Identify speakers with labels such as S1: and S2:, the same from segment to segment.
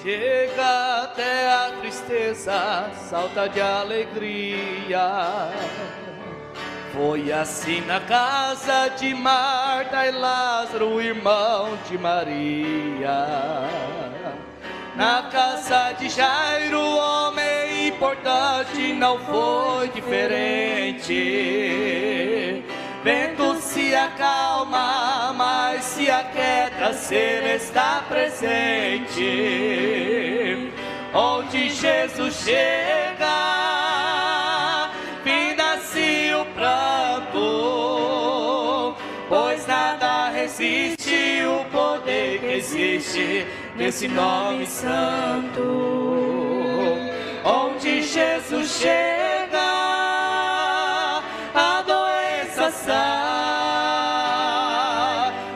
S1: chega até a tristeza, salta de alegria. Foi assim na casa de Marta e Lázaro, irmão de Maria. Na casa de Jairo, homem importante, não foi diferente. Vento se acalma, mas se aquieta, Ele está presente. Onde Jesus chega, finda-se o pranto, pois nada resiste o poder que existe nesse nome santo. Onde Jesus chega, a doença sai,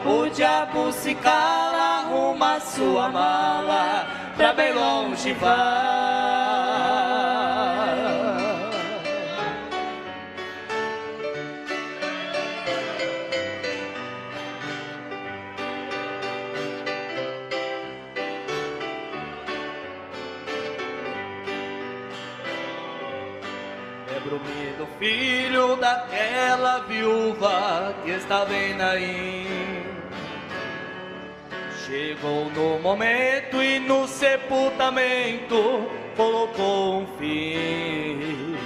S1: o diabo se cala, arruma sua mala, pra bem longe vai. Lembro-me do filho daquela viúva que estava em Naim. Chegou no momento e no sepultamento colocou um fim.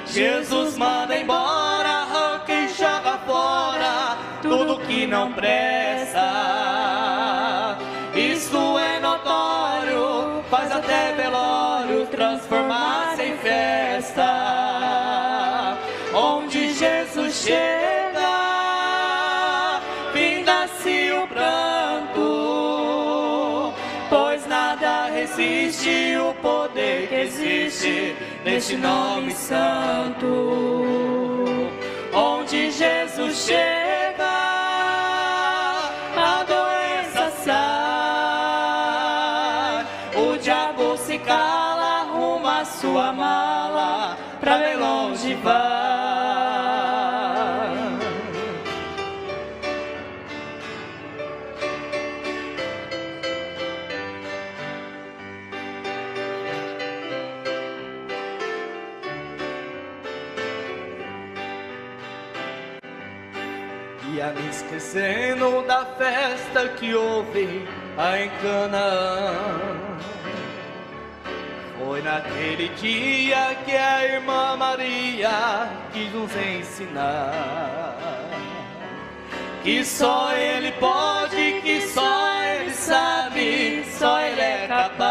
S1: Jesus manda embora, arranca e joga fora tudo que não presta. Isso é notório, faz até velório transformar-se em festa. Onde Jesus chega, finda-se o pranto, pois nada resiste o poder que existe neste nome santo. Onde Jesus chega, a doença sai, o diabo se cala, arruma sua mala, pra bem longe vai. Ia me esquecendo da festa que houve lá em Canaã. Foi naquele dia que a irmã Maria quis nos ensinar que só Ele pode, que só Ele sabe, só Ele é capaz.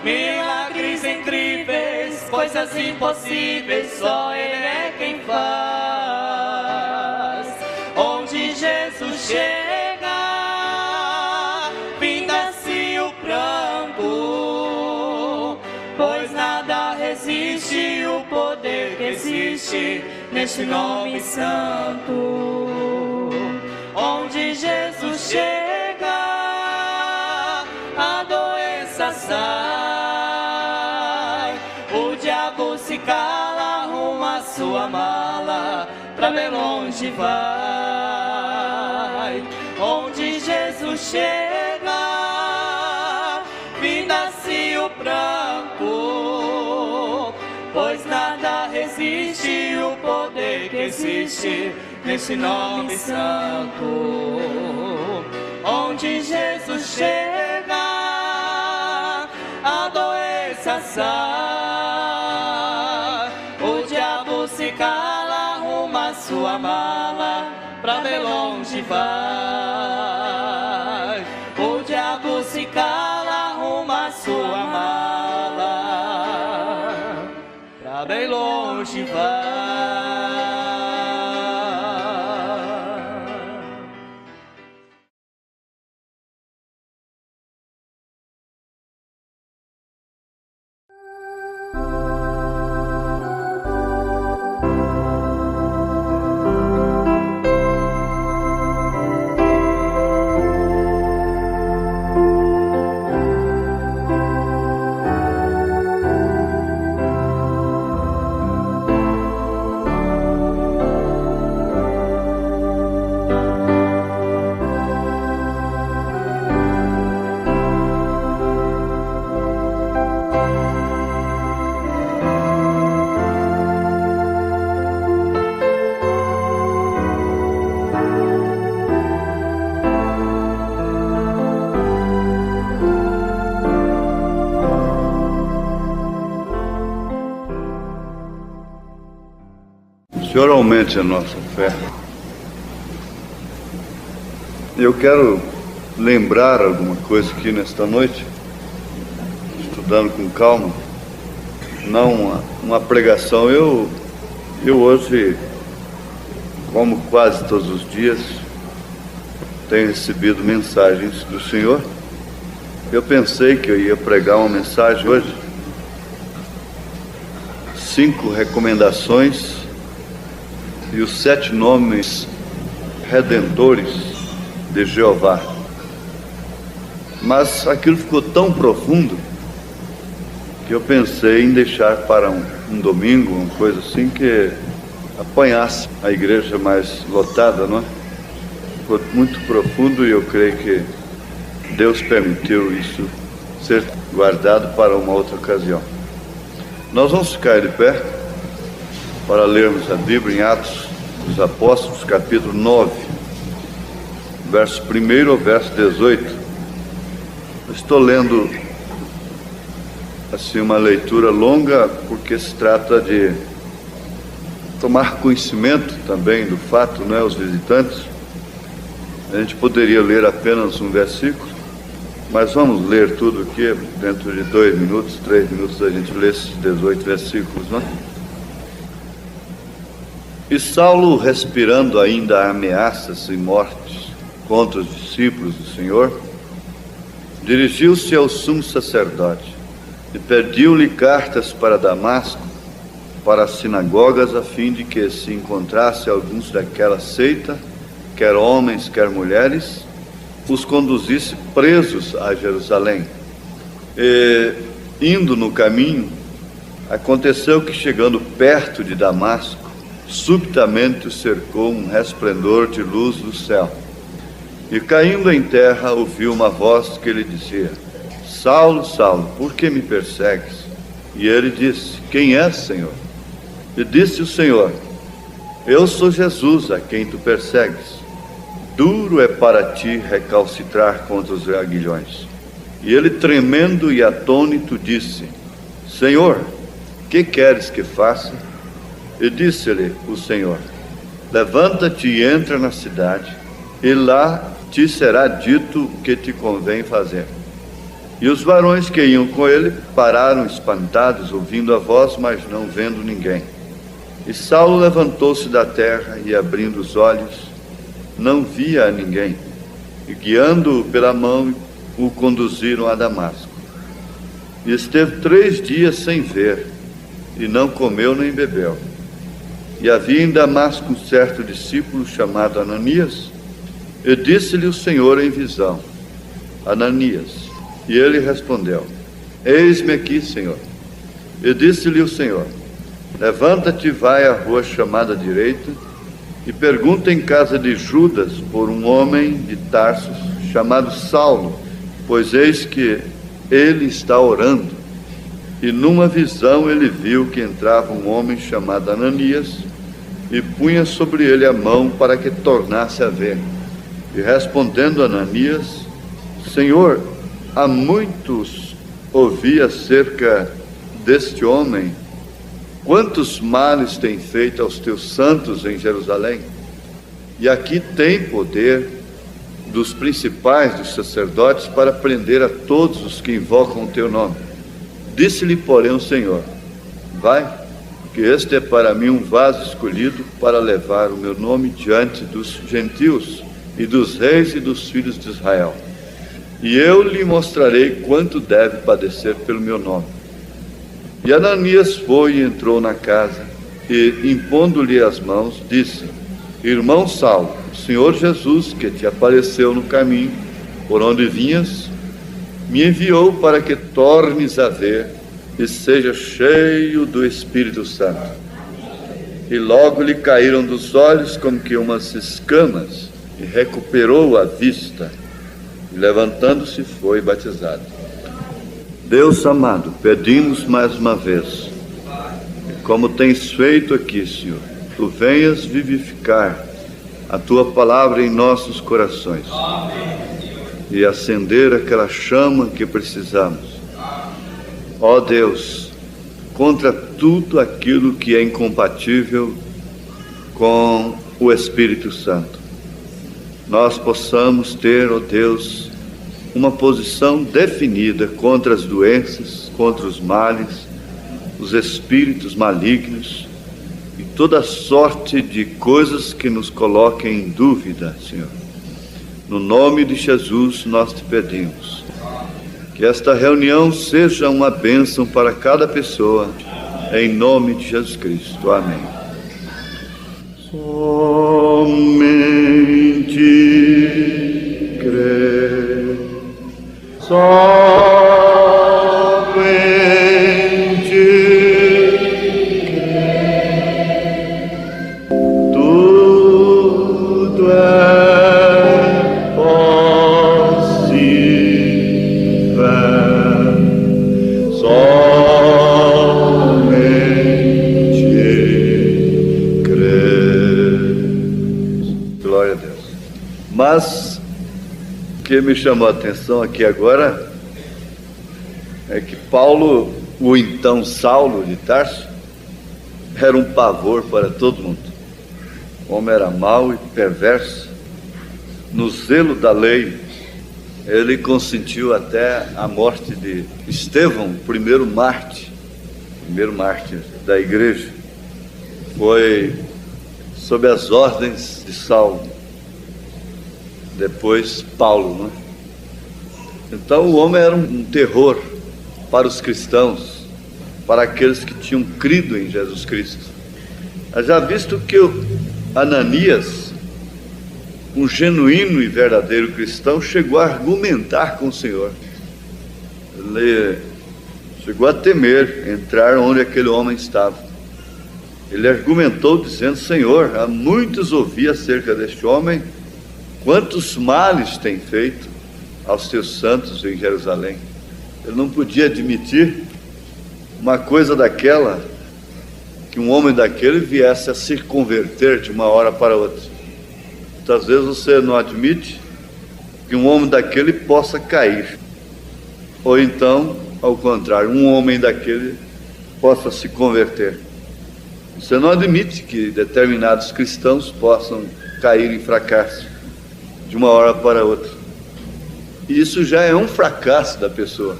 S1: Milagres incríveis, coisas impossíveis, só Ele é quem faz. Onde Jesus chega, finda-se o pranto, pois nada resiste o poder que existe neste nome santo. Onde Jesus chega, a doença sai, o diabo se cala, arruma sua mala, pra bem longe vai. Onde Jesus chega, finda-se o pranto, pois nada resiste o poder que existe nesse nome santo. Onde Jesus chega, a doença sai, o diabo se cala, arruma sua mala, pra bem longe vai. O diabo se cala, arruma sua mala, pra bem longe vai.
S2: Senhor aumente a nossa fé. Eu quero lembrar alguma coisa aqui nesta noite, estudando com calma, não uma pregação. Eu hoje, como quase todos os dias, tenho recebido mensagens do Senhor. Eu pensei que eu ia pregar uma mensagem hoje, 5 recomendações e os 7 nomes redentores de Jeová. Mas aquilo ficou tão profundo que eu pensei em deixar para um domingo, uma coisa assim, que apanhasse a igreja mais lotada, não é? Ficou muito profundo e eu creio que Deus permitiu isso ser guardado para uma outra ocasião. Nós vamos ficar de pé para lermos a Bíblia em Atos dos Apóstolos, capítulo 9, verso 1 ao verso 18. Eu estou lendo assim uma leitura longa porque se trata de tomar conhecimento também do fato, né, os visitantes. A gente poderia ler apenas um versículo, mas vamos ler tudo aqui. Dentro de 2 minutos, 3 minutos a gente lê esses 18 versículos, não é? E Saulo, respirando ainda ameaças e mortes contra os discípulos do Senhor, dirigiu-se ao sumo sacerdote e pediu-lhe cartas para Damasco, para as sinagogas, a fim de que se encontrasse alguns daquela seita, quer homens, quer mulheres, os conduzisse presos a Jerusalém. E, indo no caminho, aconteceu que, chegando perto de Damasco, subitamente o cercou um resplendor de luz do céu. E, caindo em terra, ouviu uma voz que lhe dizia: Saulo, Saulo, por que me persegues? E ele disse: Quem és, Senhor? E disse o Senhor: Eu sou Jesus, a quem tu persegues. Duro é para ti recalcitrar contra os aguilhões. E ele, tremendo e atônito, disse: Senhor, que queres que faça? E disse-lhe o Senhor: Levanta-te e entra na cidade, e lá te será dito o que te convém fazer. E os varões que iam com ele pararam espantados, ouvindo a voz, mas não vendo ninguém. E Saulo levantou-se da terra e, abrindo os olhos, não via a ninguém. E, guiando-o pela mão, o conduziram a Damasco. E esteve 3 dias sem ver, e não comeu nem bebeu. E havia em Damasco um certo discípulo chamado Ananias, e disse-lhe o Senhor em visão: Ananias. E ele respondeu: Eis-me aqui, Senhor. E disse-lhe o Senhor: Levanta-te e vai à rua chamada direita, e pergunta em casa de Judas por um homem de Tarsus chamado Saulo, pois eis que ele está orando. E numa visão ele viu que entrava um homem chamado Ananias, e punha sobre ele a mão para que tornasse a ver. E respondendo Ananias: Senhor, há muitos ouvi acerca deste homem, quantos males tem feito aos teus santos em Jerusalém? E aqui tem poder dos principais dos sacerdotes para prender a todos os que invocam o teu nome. Disse-lhe, porém, o Senhor: Vai, que este é para mim um vaso escolhido para levar o meu nome diante dos gentios e dos reis e dos filhos de Israel. E eu lhe mostrarei quanto deve padecer pelo meu nome. E Ananias foi e entrou na casa, e, impondo-lhe as mãos, disse: Irmão Saulo, o Senhor Jesus, que te apareceu no caminho por onde vinhas, me enviou para que tornes a ver e seja cheio do Espírito Santo. E logo lhe caíram dos olhos como que umas escamas, e recuperou a vista, e levantando-se foi batizado. Deus amado, pedimos mais uma vez, como tens feito aqui, Senhor, tu venhas vivificar a tua palavra em nossos corações e acender aquela chama que precisamos. Ó Deus, contra tudo aquilo que é incompatível com o Espírito Santo, nós possamos ter, ó Deus, uma posição definida contra as doenças, contra os males, os espíritos malignos e toda sorte de coisas que nos coloquem em dúvida, Senhor. No nome de Jesus nós te pedimos que esta reunião seja uma bênção para cada pessoa, em nome de Jesus Cristo. Amém. Somente crer, somente crer, tudo é possível, somente crer. Glória a Deus. Mas o que me chamou a atenção aqui agora é que Paulo, o então Saulo de Tarso, era um pavor para todo mundo. O homem era mau e perverso. No zelo da lei, ele consentiu até a morte de Estevão, o primeiro mártir da igreja. Foi sob as ordens de Saulo, depois Paulo, né? Então o homem era um terror para os cristãos, para aqueles que tinham crido em Jesus Cristo. Já visto que o Ananias, um genuíno e verdadeiro cristão, chegou a argumentar com o Senhor. Ele chegou a temer entrar onde aquele homem estava. Ele argumentou dizendo: Senhor, há muitos ouvi acerca deste homem, quantos males tem feito aos teus santos em Jerusalém. Ele não podia admitir uma coisa daquela, que um homem daquele viesse a se converter de uma hora para outra. Muitas vezes você não admite que um homem daquele possa cair, ou então, ao contrário, um homem daquele possa se converter. Você não admite que determinados cristãos possam cair em fracasso de uma hora para outra. E isso já é um fracasso da pessoa.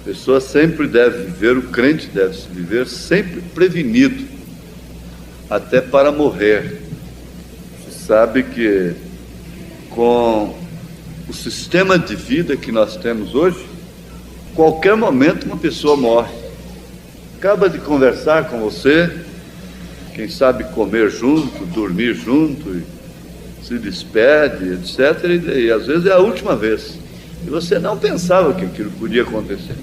S2: A pessoa sempre deve viver, o crente deve viver sempre prevenido, até para morrer. Você sabe que com o sistema de vida que nós temos hoje, qualquer momento uma pessoa morre. Acaba de conversar com você, quem sabe comer junto, dormir junto, e se despede, etc. E às vezes é a última vez. E você não pensava que aquilo podia acontecer.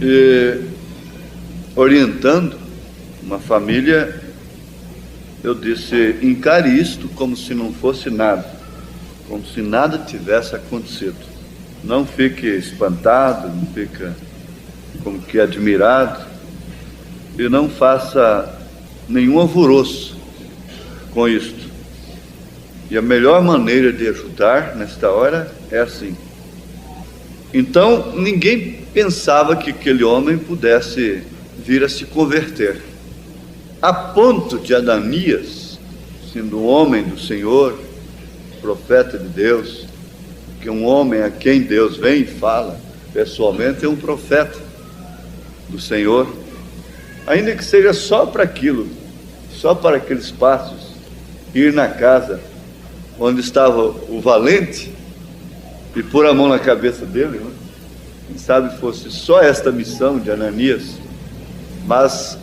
S2: E orientando uma família, eu disse: encare isto como se não fosse nada, como se nada tivesse acontecido. Não fique espantado, não fique como que admirado, e não faça nenhum alvoroço com isto. E a melhor maneira de ajudar nesta hora é assim. Então ninguém pensava que aquele homem pudesse vir a se converter, a ponto de Ananias, sendo um homem do Senhor, profeta de Deus, que um homem a quem Deus vem e fala pessoalmente é um profeta do Senhor, ainda que seja só para aquilo, só para aqueles passos, ir na casa onde estava o valente e pôr a mão na cabeça dele, né? Quem sabe fosse só esta missão de Ananias, mas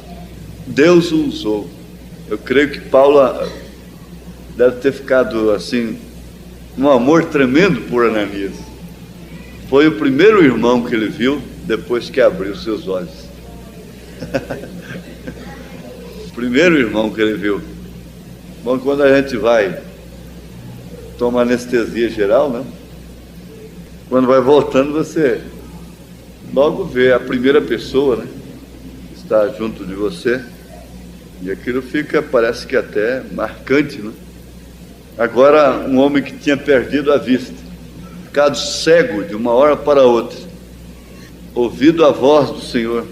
S2: Deus o usou. Eu creio que Paulo deve ter ficado assim, um amor tremendo por Ananias. Foi o primeiro irmão que ele viu depois que abriu seus olhos. O primeiro irmão que ele viu. Bom, quando a gente vai tomar anestesia geral, né? Quando vai voltando, você logo vê a primeira pessoa, né, que está junto de você, e aquilo fica, parece que até marcante, né? Agora, um homem que tinha perdido a vista, ficado cego de uma hora para outra, ouvido a voz do Senhor,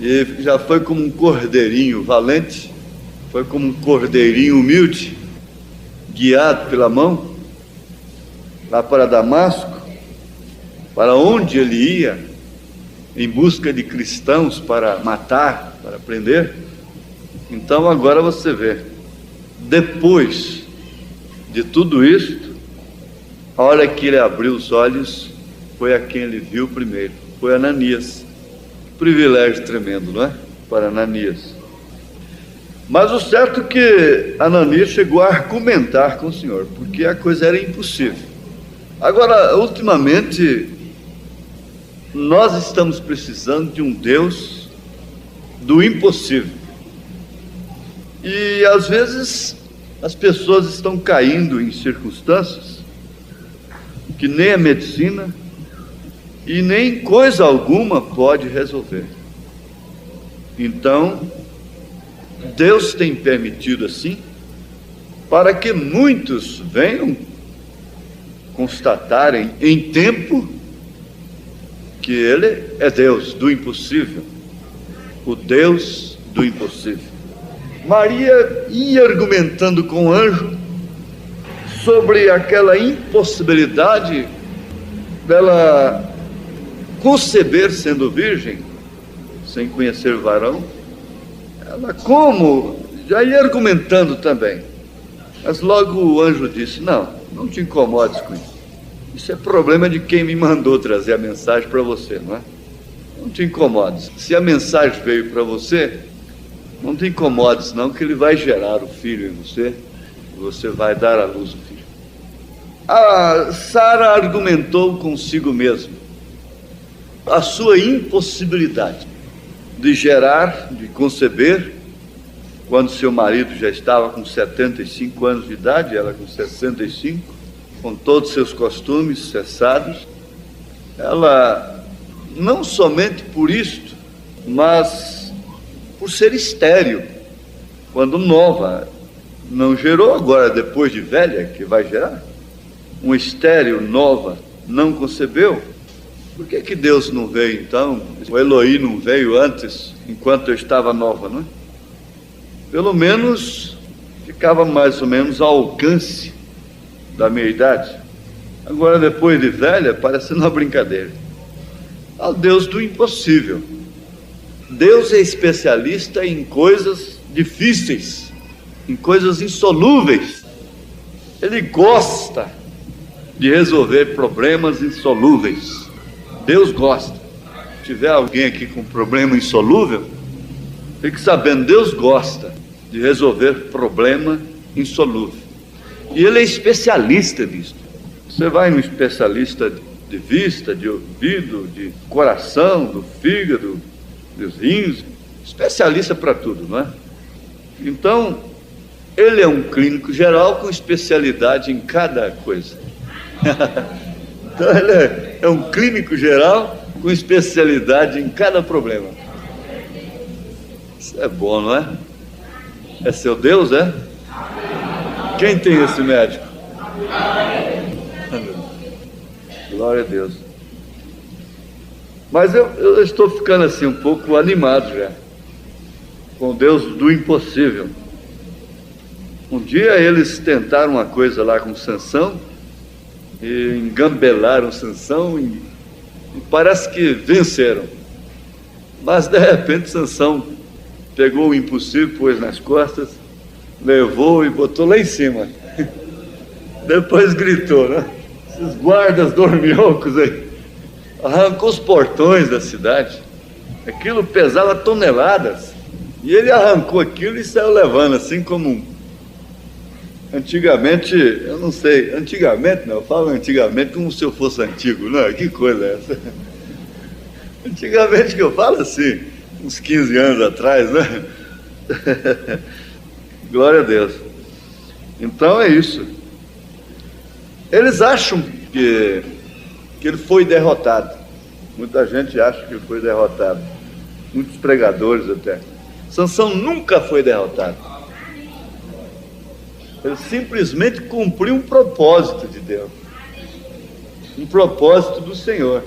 S2: e já foi como um cordeirinho valente, foi como um cordeirinho humilde, guiado pela mão, lá para Damasco, para onde ele ia, em busca de cristãos para matar, para prender. Então agora você vê, depois de tudo isto, a hora que ele abriu os olhos, foi a quem ele viu primeiro, foi Ananias. Privilégio tremendo, não é? Para Ananias. Mas o certo é que Ananias chegou a argumentar com o Senhor, porque a coisa era impossível. Agora, ultimamente, nós estamos precisando de um Deus do impossível. E às vezes as pessoas estão caindo em circunstâncias que nem a medicina e nem coisa alguma pode resolver. Então, Deus tem permitido assim, para que muitos venham constatarem em tempo que Ele é Deus do impossível, o Deus do impossível. Maria ia argumentando com o anjo sobre aquela impossibilidade dela conceber sendo virgem, sem conhecer varão. Ela já ia argumentando também, mas logo o anjo disse: não te incomodes com isso, isso é problema de quem me mandou trazer a mensagem para você, não é? Não te incomodes, se a mensagem veio para você, não te incomodes não, que ele vai gerar o filho em você, e você vai dar à luz o filho. A Sara argumentou consigo mesma a sua impossibilidade de gerar, de conceber, quando seu marido já estava com 75 anos de idade, ela com 65, com todos seus costumes cessados. Ela, não somente por isto, mas por ser estéril, quando nova, não gerou, agora depois de velha que vai gerar. Um estéril nova não concebeu. Por que Deus não veio então? O Eloí não veio antes, enquanto eu estava nova, não é? Pelo menos ficava mais ou menos ao alcance da minha idade. Agora, depois de velha, parece uma brincadeira. Ao Deus do impossível. Deus é especialista em coisas difíceis, em coisas insolúveis. Ele gosta de resolver problemas insolúveis. Deus gosta. Se tiver alguém aqui com problema insolúvel, fique sabendo, Deus gosta de resolver problema insolúvel. E Ele é especialista nisso. Você vai no especialista de vista, de ouvido, de coração, do fígado, dos rins, especialista para tudo, não é? Então, Ele é um clínico geral com especialidade em cada coisa. Então, Ele é um clínico geral com especialidade em cada problema. Isso é bom, não é? É seu Deus, é? Quem tem esse médico? Glória a Deus. Mas eu estou ficando assim um pouco animado já, com Deus do impossível. Um dia eles tentaram uma coisa lá com Sansão, e engambelaram Sansão, e parece que venceram. Mas de repente Sansão pegou o impossível, pôs nas costas, levou e botou lá em cima. Depois gritou, né? Esses guardas dorminhocos aí. Arrancou os portões da cidade. Aquilo pesava toneladas. E ele arrancou aquilo e saiu levando, assim como antigamente, eu não sei, antigamente não, eu falo antigamente como se eu fosse antigo, não, que coisa é essa? Antigamente que eu falo assim, uns 15 anos atrás, né? Glória a Deus. Então é isso. Eles acham que ele foi derrotado. Muita gente acha que ele foi derrotado. Muitos pregadores até. Sansão nunca foi derrotado. Ele simplesmente cumpriu um propósito de Deus. Um propósito do Senhor.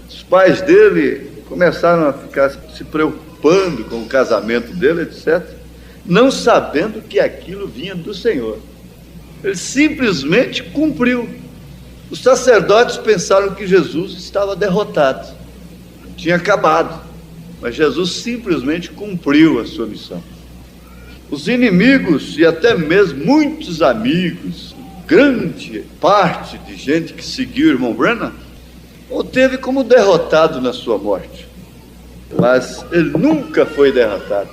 S2: Os pais dele começaram a ficar se preocupando com o casamento dele, etc. não sabendo que aquilo vinha do Senhor. Ele simplesmente cumpriu. Os sacerdotes pensaram que Jesus estava derrotado, tinha acabado, mas Jesus simplesmente cumpriu a sua missão. Os inimigos e até mesmo muitos amigos, grande parte de gente que seguiu o irmão Branham, o teve como derrotado na sua morte, mas ele nunca foi derrotado.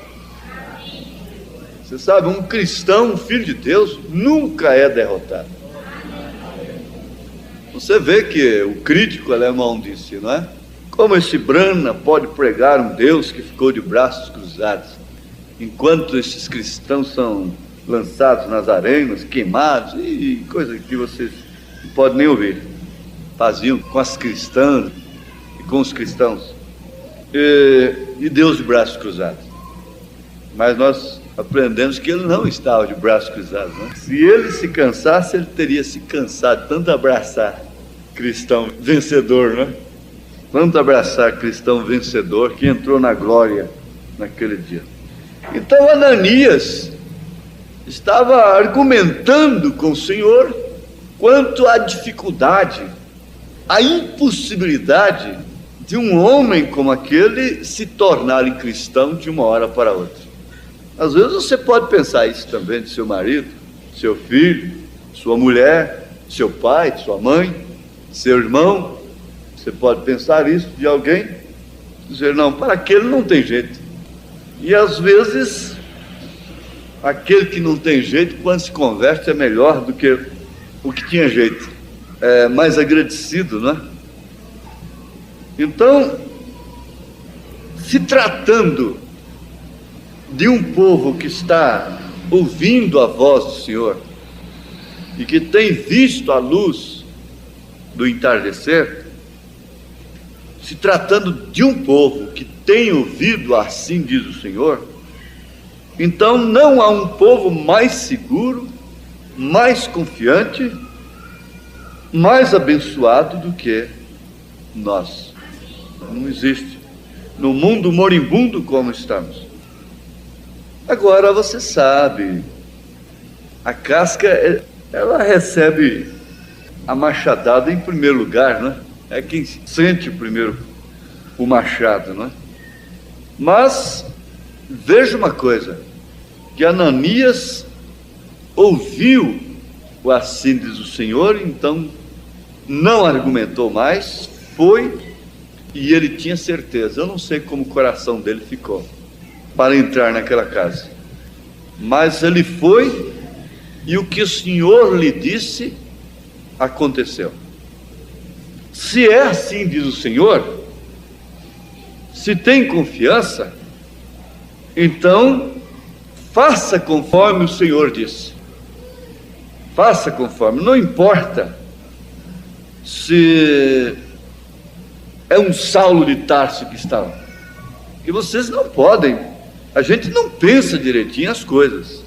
S2: Você sabe, um cristão, um filho de Deus, nunca é derrotado. Você vê que o crítico alemão disse, não é? Como esse Branham pode pregar um Deus que ficou de braços cruzados, enquanto esses cristãos são lançados nas arenas, queimados, e coisa que vocês não podem nem ouvir. Faziam com as cristãs e com os cristãos. E Deus de braços cruzados. Mas nós aprendemos que ele não estava de braços cruzados, né? Se ele se cansasse, ele teria se cansado de tanto abraçar cristão vencedor, né? Tanto abraçar cristão vencedor que entrou na glória naquele dia. Então Ananias estava argumentando com o Senhor quanto à dificuldade, à impossibilidade de um homem como aquele se tornar cristão de uma hora para outra. Às vezes você pode pensar isso também de seu marido, seu filho, sua mulher, seu pai, sua mãe, seu irmão. Você pode pensar isso de alguém, dizer, não, para aquele não tem jeito. E às vezes, aquele que não tem jeito, quando se converte, é melhor do que o que tinha jeito. É mais agradecido, não é? Então, se tratando de um povo que está ouvindo a voz do Senhor e que tem visto a luz do entardecer, se tratando de um povo que tem ouvido assim diz o Senhor, então não há um povo mais seguro, mais confiante, mais abençoado do que nós. Não existe no mundo moribundo como estamos. Agora você sabe, a casca, ela recebe a machadada em primeiro lugar, né? É quem sente primeiro o machado, né? Mas veja uma coisa, que Ananias ouviu o assim diz o Senhor, então não argumentou mais, foi, e ele tinha certeza. Eu não sei como o coração dele ficou para entrar naquela casa, mas ele foi, e o que o Senhor lhe disse aconteceu. Se é assim diz o Senhor, se tem confiança, então faça conforme o Senhor disse. Faça conforme, não importa se é um Saulo de Tarso que está lá, que vocês não podem, a gente não pensa direitinho as coisas,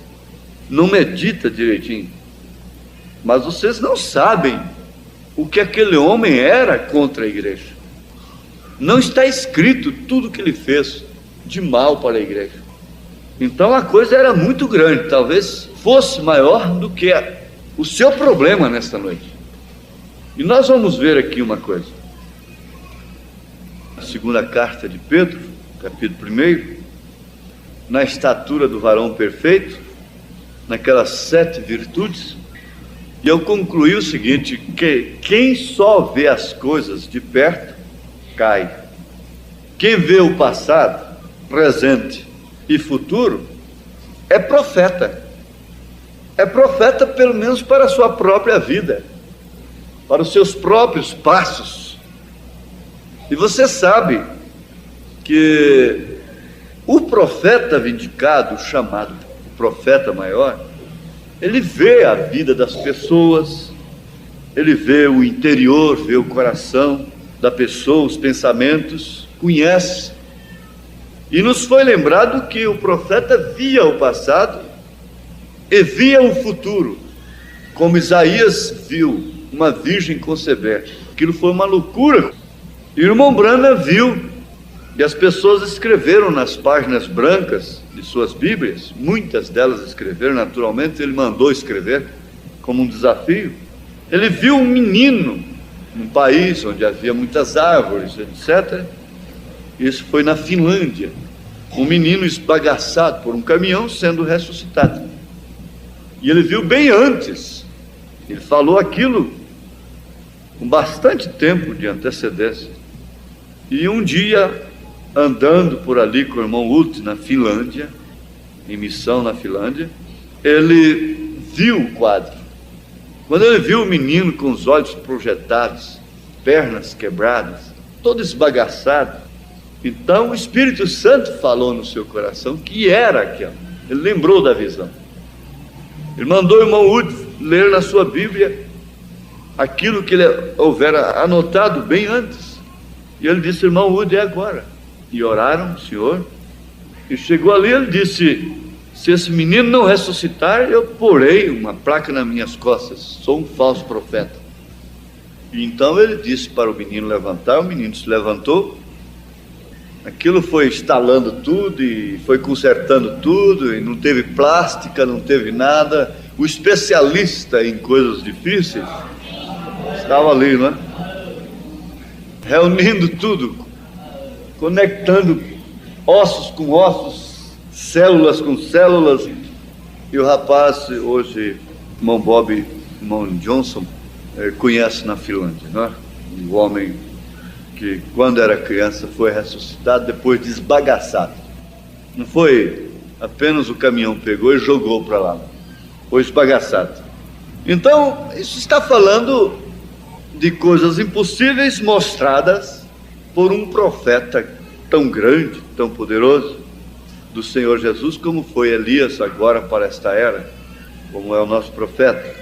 S2: não medita direitinho, mas vocês não sabem o que aquele homem era contra a igreja. Não está escrito tudo que ele fez de mal para a igreja. Então a coisa era muito grande, talvez fosse maior do que o seu problema nesta noite. E nós vamos ver aqui uma coisa. A segunda carta de Pedro, capítulo 1, na estatura do varão perfeito, naquelas 7 virtudes, e eu concluí o seguinte, que quem só vê as coisas de perto, cai. Quem vê o passado, presente e futuro, é profeta. É profeta pelo menos para a sua própria vida, para os seus próprios passos. E você sabe que o profeta vindicado, chamado profeta maior, ele vê a vida das pessoas, ele vê o interior, vê o coração da pessoa, os pensamentos, conhece. E nos foi lembrado que o profeta via o passado e via o futuro, como Isaías viu uma virgem conceber. Aquilo foi uma loucura. E o irmão Branham viu E as pessoas escreveram nas páginas brancas de suas Bíblias, muitas delas escreveram, naturalmente, ele mandou escrever como um desafio. Ele viu um menino num país onde havia muitas árvores, etc. Isso foi na Finlândia. Um menino esbagaçado por um caminhão sendo ressuscitado. E ele viu bem antes. Ele falou aquilo com bastante tempo de antecedência. E um dia, andando por ali com o irmão Ute na Finlândia, em missão na Finlândia, ele viu o quadro. Quando ele viu o menino com os olhos projetados, pernas quebradas, todo esbagaçado, então o Espírito Santo falou no seu coração que era aquilo. Ele lembrou da visão. Ele mandou o irmão Ute ler na sua Bíblia aquilo que ele houvera anotado bem antes. E ele disse: irmão Ute, é agora. E oraram, o Senhor. E chegou ali, ele disse: se esse menino não ressuscitar, eu porei uma placa nas minhas costas, sou um falso profeta. E então ele disse para o menino levantar, o menino se levantou. Aquilo foi instalando tudo e foi consertando tudo, e não teve plástica, não teve nada. O especialista em coisas difíceis estava ali, não é? Reunindo tudo, conectando ossos com ossos, células com células. E o rapaz, hoje, irmão Bob, irmão Johnson, conhece na Finlândia, não é? Um homem que, quando era criança, foi ressuscitado depois de esbagaçado. Não foi apenas o caminhão pegou e jogou para lá, foi esbagaçado. Então, isso está falando de coisas impossíveis mostradas por um profeta tão grande, tão poderoso, do Senhor Jesus, como foi Elias agora para esta era, como é o nosso profeta.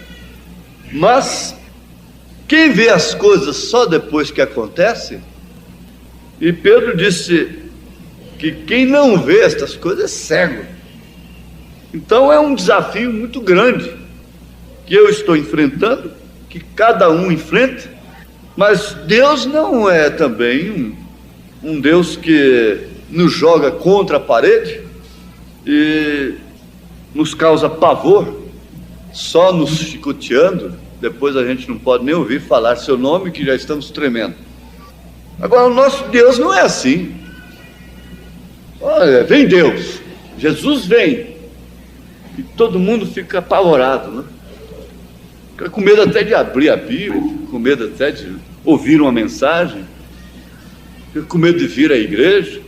S2: Mas quem vê as coisas só depois que acontece, e Pedro disse que quem não vê estas coisas é cego. Então é um desafio muito grande que eu estou enfrentando, que cada um enfrenta, mas Deus não é também um Deus que nos joga contra a parede e nos causa pavor, só nos chicoteando. Depois a gente não pode nem ouvir falar seu nome, que já estamos tremendo. Agora, o nosso Deus não é assim. Olha, vem Deus, Jesus vem, e todo mundo fica apavorado, né? Fica com medo até de abrir a Bíblia, fica com medo até de ouvir uma mensagem, fica com medo de vir à igreja.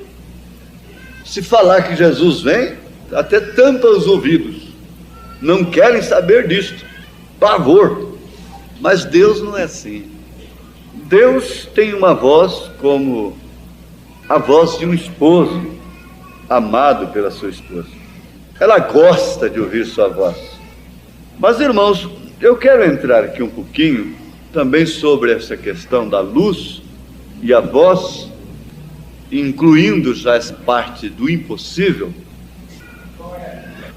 S2: Se falar que Jesus vem, até tampa os ouvidos, não querem saber disto, pavor. Mas Deus não é assim. Deus tem uma voz como a voz de um esposo amado pela sua esposa. Ela gosta de ouvir sua voz. Mas, irmãos, eu quero entrar aqui um pouquinho também sobre essa questão da luz e a voz, incluindo já essa parte do impossível.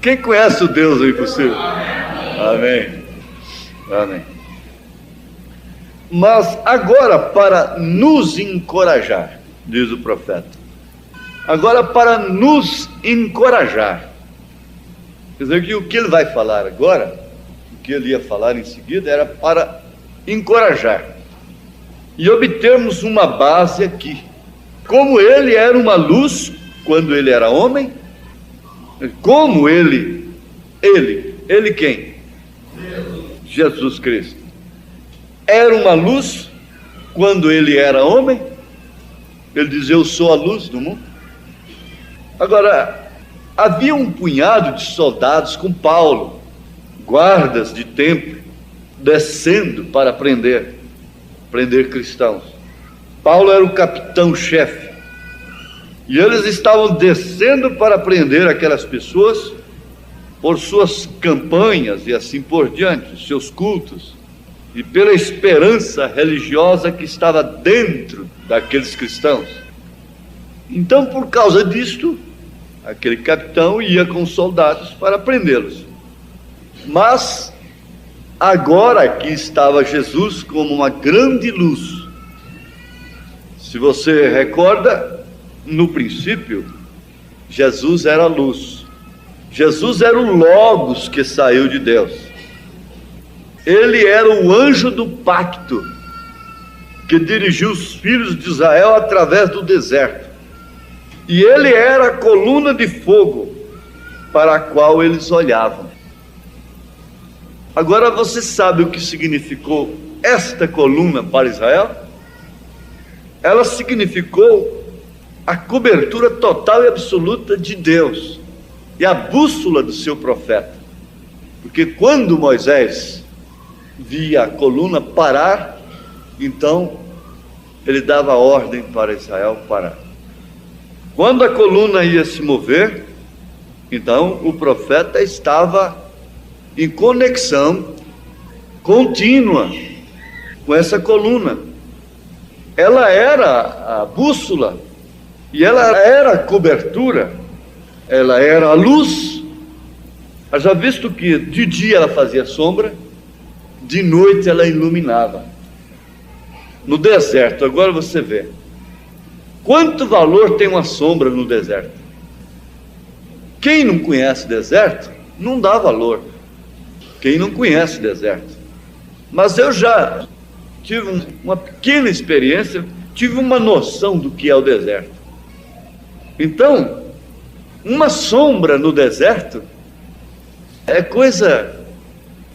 S2: Quem conhece o Deus do impossível? Amém. Amém. Mas agora, para nos encorajar, diz o profeta, agora para nos encorajar, quer dizer que o que ele vai falar agora, o que ele ia falar em seguida, era para encorajar e obtermos uma base aqui. Como ele era uma luz quando ele era homem, como ele quem? Jesus Cristo. Era uma luz quando ele era homem. Ele diz: eu sou a luz do mundo. Agora, havia um punhado de soldados com Paulo, guardas de templo, descendo para prender cristãos. Paulo era o capitão-chefe, e eles estavam descendo para prender aquelas pessoas por suas campanhas e assim por diante, seus cultos, e pela esperança religiosa que estava dentro daqueles cristãos. Então, por causa disto, aquele capitão ia com os soldados para prendê-los. Mas agora aqui estava Jesus como uma grande luz. Se você recorda, no princípio, Jesus era a luz. Jesus era o Logos que saiu de Deus. Ele era o anjo do pacto que dirigiu os filhos de Israel através do deserto. E ele era a coluna de fogo para a qual eles olhavam. Agora você sabe o que significou esta coluna para Israel? Ela significou a cobertura total e absoluta de Deus e a bússola do seu profeta. Porque quando Moisés via a coluna parar, então ele dava ordem para Israel parar. Quando a coluna ia se mover, então o profeta estava em conexão contínua com essa coluna. Ela era a bússola e ela era a cobertura, ela era a luz. Já visto que de dia ela fazia sombra, de noite ela iluminava. No deserto, agora você vê quanto valor tem uma sombra no deserto. Quem não conhece deserto não dá valor. Quem não conhece deserto. Mas eu já tive uma pequena experiência, tive uma noção do que é o deserto. Então, uma sombra no deserto é coisa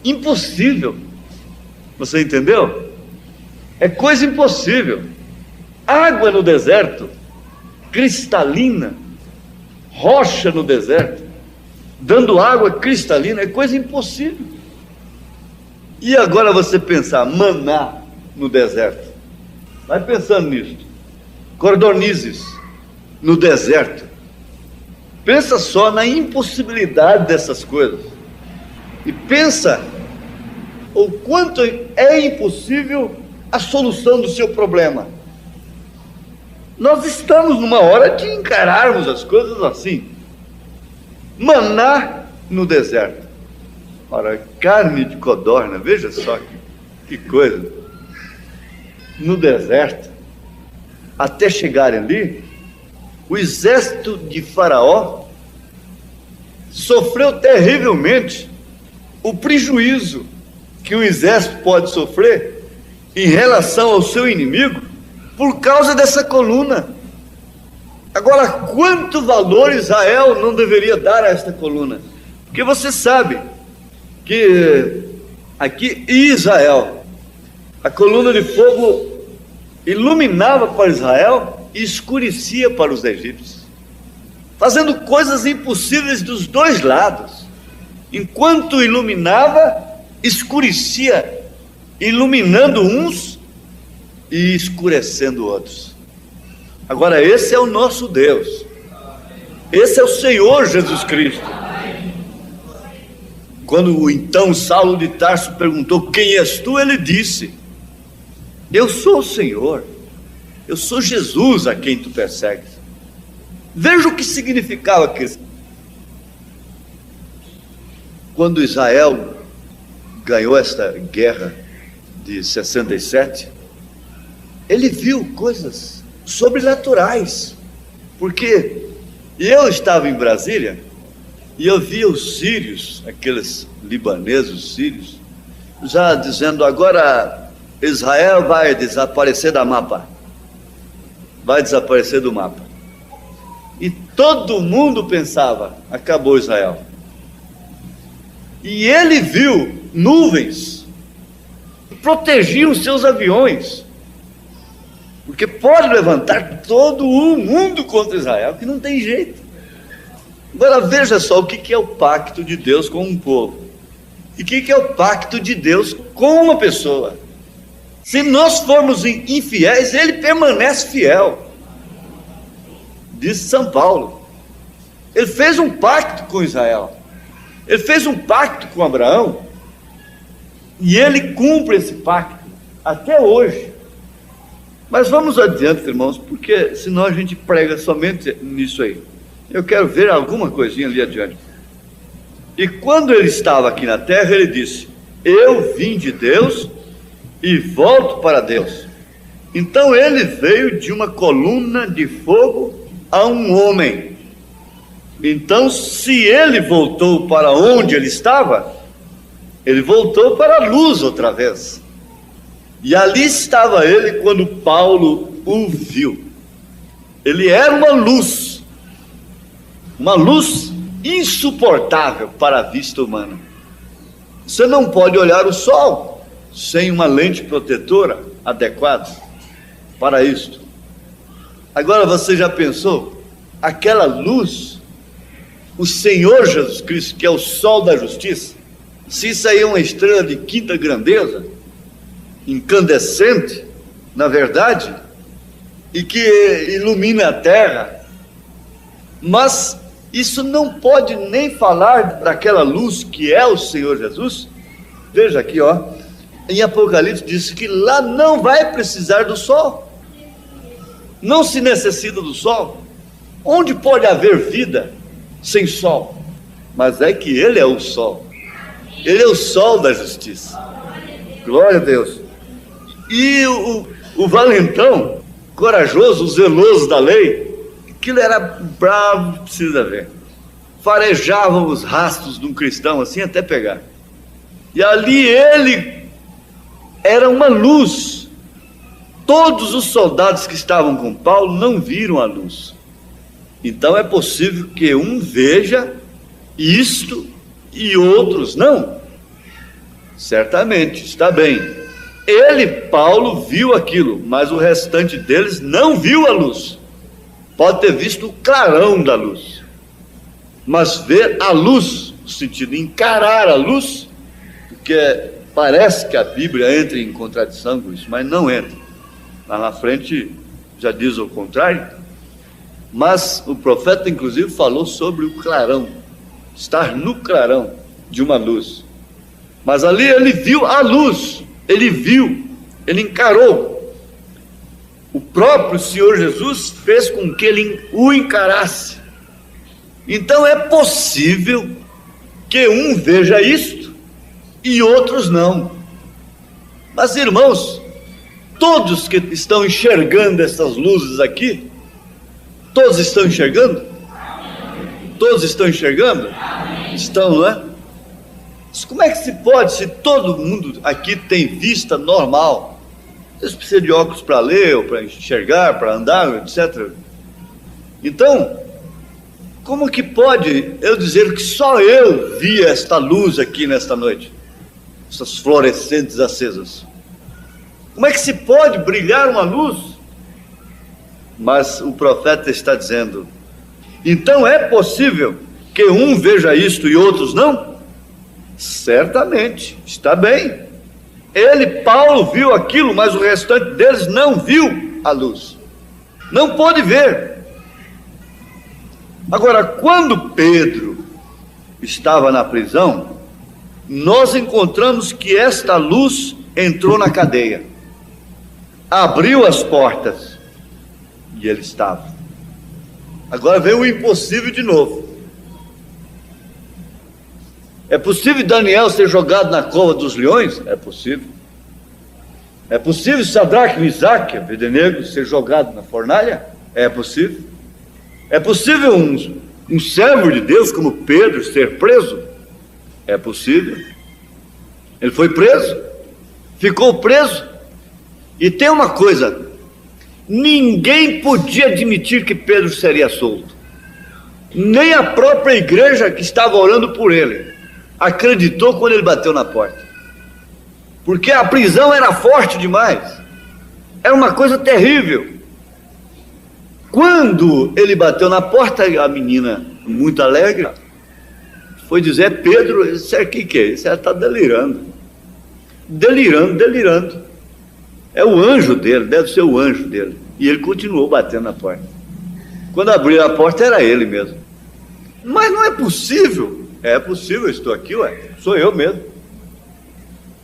S2: impossível. Você entendeu? É coisa impossível. Água no deserto, cristalina, rocha no deserto, dando água cristalina, é coisa impossível. E agora você pensar, maná no deserto. Vai pensando nisso. Cordonizes no deserto. Pensa só na impossibilidade dessas coisas. E pensa o quanto é impossível a solução do seu problema. Nós estamos numa hora de encararmos as coisas assim. Maná no deserto. Ora, carne de codorna, veja só que coisa. No deserto, até chegarem ali, o exército de Faraó sofreu terrivelmente o prejuízo que o exército pode sofrer em relação ao seu inimigo por causa dessa coluna. Agora, quanto valor Israel não deveria dar a esta coluna? Porque você sabe que aqui em Israel, a coluna de fogo iluminava para Israel e escurecia para os egípcios, fazendo coisas impossíveis dos dois lados. Enquanto iluminava, escurecia, iluminando uns e escurecendo outros. Agora, esse é o nosso Deus, esse é o Senhor Jesus Cristo. Quando então Saulo de Tarso perguntou: quem és tu? Ele disse: eu sou o Senhor, eu sou Jesus a quem tu persegues. Veja o que significava aquilo. Quando Israel ganhou esta guerra de 67, ele viu coisas sobrenaturais, porque eu estava em Brasília e eu via os sírios, aqueles libaneses sírios, já dizendo: agora Israel vai desaparecer da mapa, vai desaparecer do mapa. E todo mundo pensava: acabou Israel. E ele viu nuvens que protegiam seus aviões, porque pode levantar todo o mundo contra Israel, que não tem jeito. Agora veja só o que é o pacto de Deus com um povo, e o que é o pacto de Deus com uma pessoa. Se nós formos infiéis, ele permanece fiel. Diz São Paulo. Ele fez um pacto com Israel, ele fez um pacto com Abraão, e ele cumpre esse pacto até hoje. Mas vamos adiante, irmãos, porque senão a gente prega somente nisso aí. Eu quero ver alguma coisinha ali adiante. E quando ele estava aqui na terra, ele disse: eu vim de Deus e volto para Deus. Então ele veio de uma coluna de fogo a um homem. Então, se ele voltou para onde ele estava, ele voltou para a luz outra vez. E ali estava ele quando Paulo o viu. Ele era uma luz insuportável para a vista humana. Você não pode olhar o sol sem uma lente protetora adequada para isto. Agora, você já pensou? Aquela luz, o Senhor Jesus Cristo, que é o sol da justiça, se isso aí é uma estrela de quinta grandeza, incandescente, na verdade, e que ilumina a terra, mas isso não pode nem falar daquela luz que é o Senhor Jesus. Veja aqui, em Apocalipse diz que lá não vai precisar do sol, não se necessita do sol. Onde pode haver vida sem sol? Mas é que ele é o sol, ele é o sol da justiça. Glória a Deus. E o valentão, corajoso, o zeloso da lei, aquilo era bravo, precisa ver. Farejavam os rastros de um cristão assim até pegar. E ali ele era uma luz. Todos os soldados que estavam com Paulo não viram a luz. Então é possível que um veja isto e outros não. Certamente, está bem. Ele, Paulo, viu aquilo, mas o restante deles não viu a luz. Pode ter visto o clarão da luz, mas ver a luz, no sentido de encarar a luz, porque parece que a Bíblia entra em contradição com isso, mas não entra. Lá na frente já diz o contrário. Mas o profeta inclusive falou sobre o clarão, estar no clarão de uma luz. Mas ali ele viu a luz, ele viu, ele encarou. O próprio Senhor Jesus fez com que ele o encarasse. Então é possível que um veja isto e outros não. Mas irmãos, todos que estão enxergando essas luzes aqui, todos estão enxergando? Todos estão enxergando? Estão, não é? Mas como é que se pode, se todo mundo aqui tem vista normal? Eles precisam de óculos para ler, ou para enxergar, para andar, etc. Então, como que pode eu dizer que só eu vi esta luz aqui nesta noite? Essas fluorescentes acesas. Como é que se pode brilhar uma luz? Mas o profeta está dizendo, então é possível que um veja isto e outros não? Certamente, está bem. Ele, Paulo, viu aquilo, mas o restante deles não viu a luz. Não pôde ver. Agora, quando Pedro estava na prisão, nós encontramos que esta luz entrou na cadeia, abriu as portas, e ele estava. Agora vem o impossível de novo. É possível Daniel ser jogado na cova dos leões? É possível. É possível Sadraque, Misaque, Abednego ser jogado na fornalha? É possível. É possível um servo de Deus como Pedro ser preso? É possível. Ele foi preso, ficou preso. E tem uma coisa, ninguém podia admitir que Pedro seria solto. Nem a própria igreja que estava orando por ele acreditou quando ele bateu na porta, porque a prisão era forte demais, era uma coisa terrível. Quando ele bateu na porta, a menina, muito alegre, foi dizer: Pedro, isso aqui que é? Isso está delirando. É o anjo dele, deve ser o anjo dele. E ele continuou batendo na porta. Quando abriu a porta, era ele mesmo. Mas não é possível. É possível, eu estou aqui, sou eu mesmo.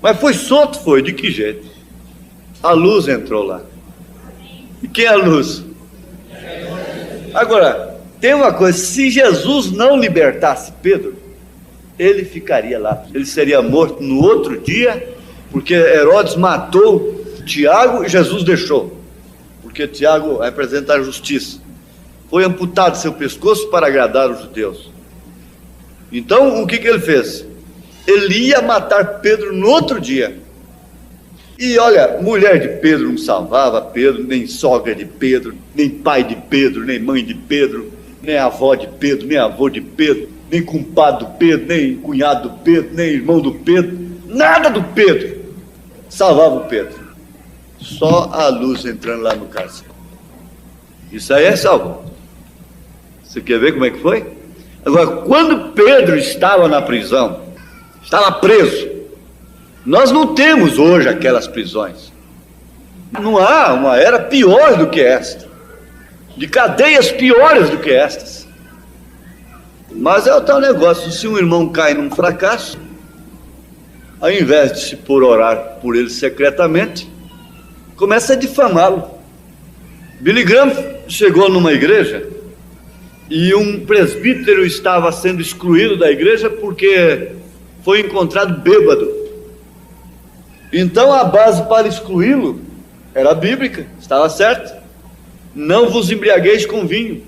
S2: Mas foi solto, foi, de que jeito? A luz entrou lá. E quem é a luz? Agora, tem uma coisa, se Jesus não libertasse Pedro, ele ficaria lá, ele seria morto no outro dia, porque Herodes matou Tiago e Jesus deixou, porque Tiago representa a justiça, foi amputado seu pescoço para agradar os judeus. Então, o que ele fez? Ele ia matar Pedro no outro dia. E olha, mulher de Pedro não salvava Pedro, nem sogra de Pedro, nem pai de Pedro, nem mãe de Pedro, nem avó de Pedro, nem avô de Pedro, nem compadre do Pedro, nem cunhado do Pedro, nem irmão do Pedro, nada do Pedro salvava o Pedro. Só a luz entrando lá no cárcere. Isso aí é salvo. Você quer ver como é que foi? Agora, quando Pedro estava na prisão, estava preso, nós não temos hoje aquelas prisões. Não há uma era pior do que esta, de cadeias piores do que estas. Mas é o tal negócio, se um irmão cai num fracasso, ao invés de se pôr a orar por ele secretamente, começa a difamá-lo. Billy Graham chegou numa igreja e um presbítero estava sendo excluído da igreja porque foi encontrado bêbado. Então a base para excluí-lo era bíblica, estava certo. Não vos embriagueis com vinho.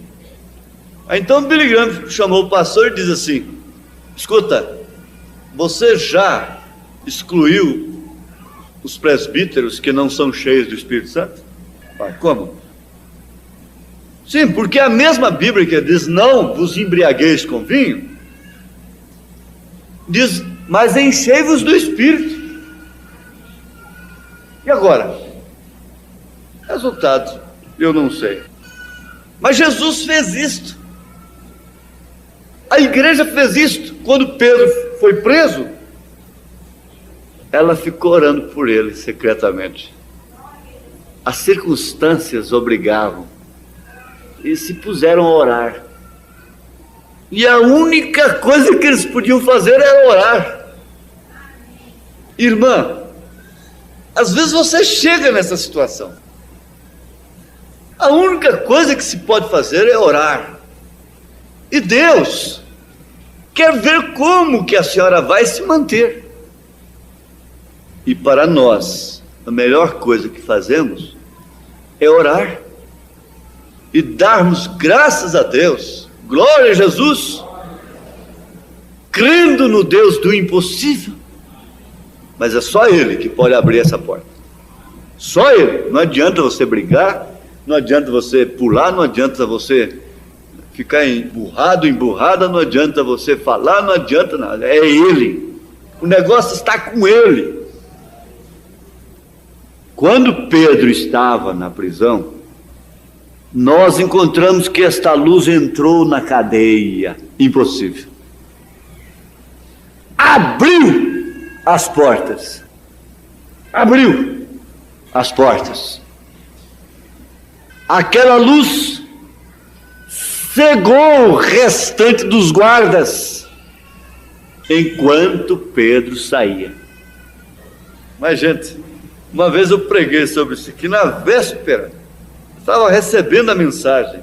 S2: Então Billy Graham chamou o pastor e diz assim: escuta, você já excluiu os presbíteros que não são cheios do Espírito Santo? Como? Sim, porque a mesma Bíblia que diz não vos embriagueis com vinho, diz, mas enchei-vos do Espírito. E agora? Resultado, eu não sei. Mas Jesus fez isto. A igreja fez isto. Quando Pedro foi preso, ela ficou orando por ele secretamente. As circunstâncias obrigavam. E se puseram a orar. E a única coisa que eles podiam fazer era orar. Irmã, às vezes você chega nessa situação. A única coisa que se pode fazer é orar. E Deus quer ver como que a senhora vai se manter. E para nós, a melhor coisa que fazemos é orar e darmos graças a Deus, glória a Jesus, crendo no Deus do impossível. Mas é só Ele que pode abrir essa porta. Só Ele. Não adianta você brigar, não adianta você pular, não adianta você ficar emburrada, não adianta você falar, não adianta nada. É Ele. O negócio está com Ele. Quando Pedro estava na prisão, nós encontramos que esta luz entrou na cadeia. Impossível. Abriu as portas. Abriu as portas. Aquela luz cegou o restante dos guardas enquanto Pedro saía. Mas, gente, uma vez eu preguei sobre isso aqui na véspera. Estava recebendo a mensagem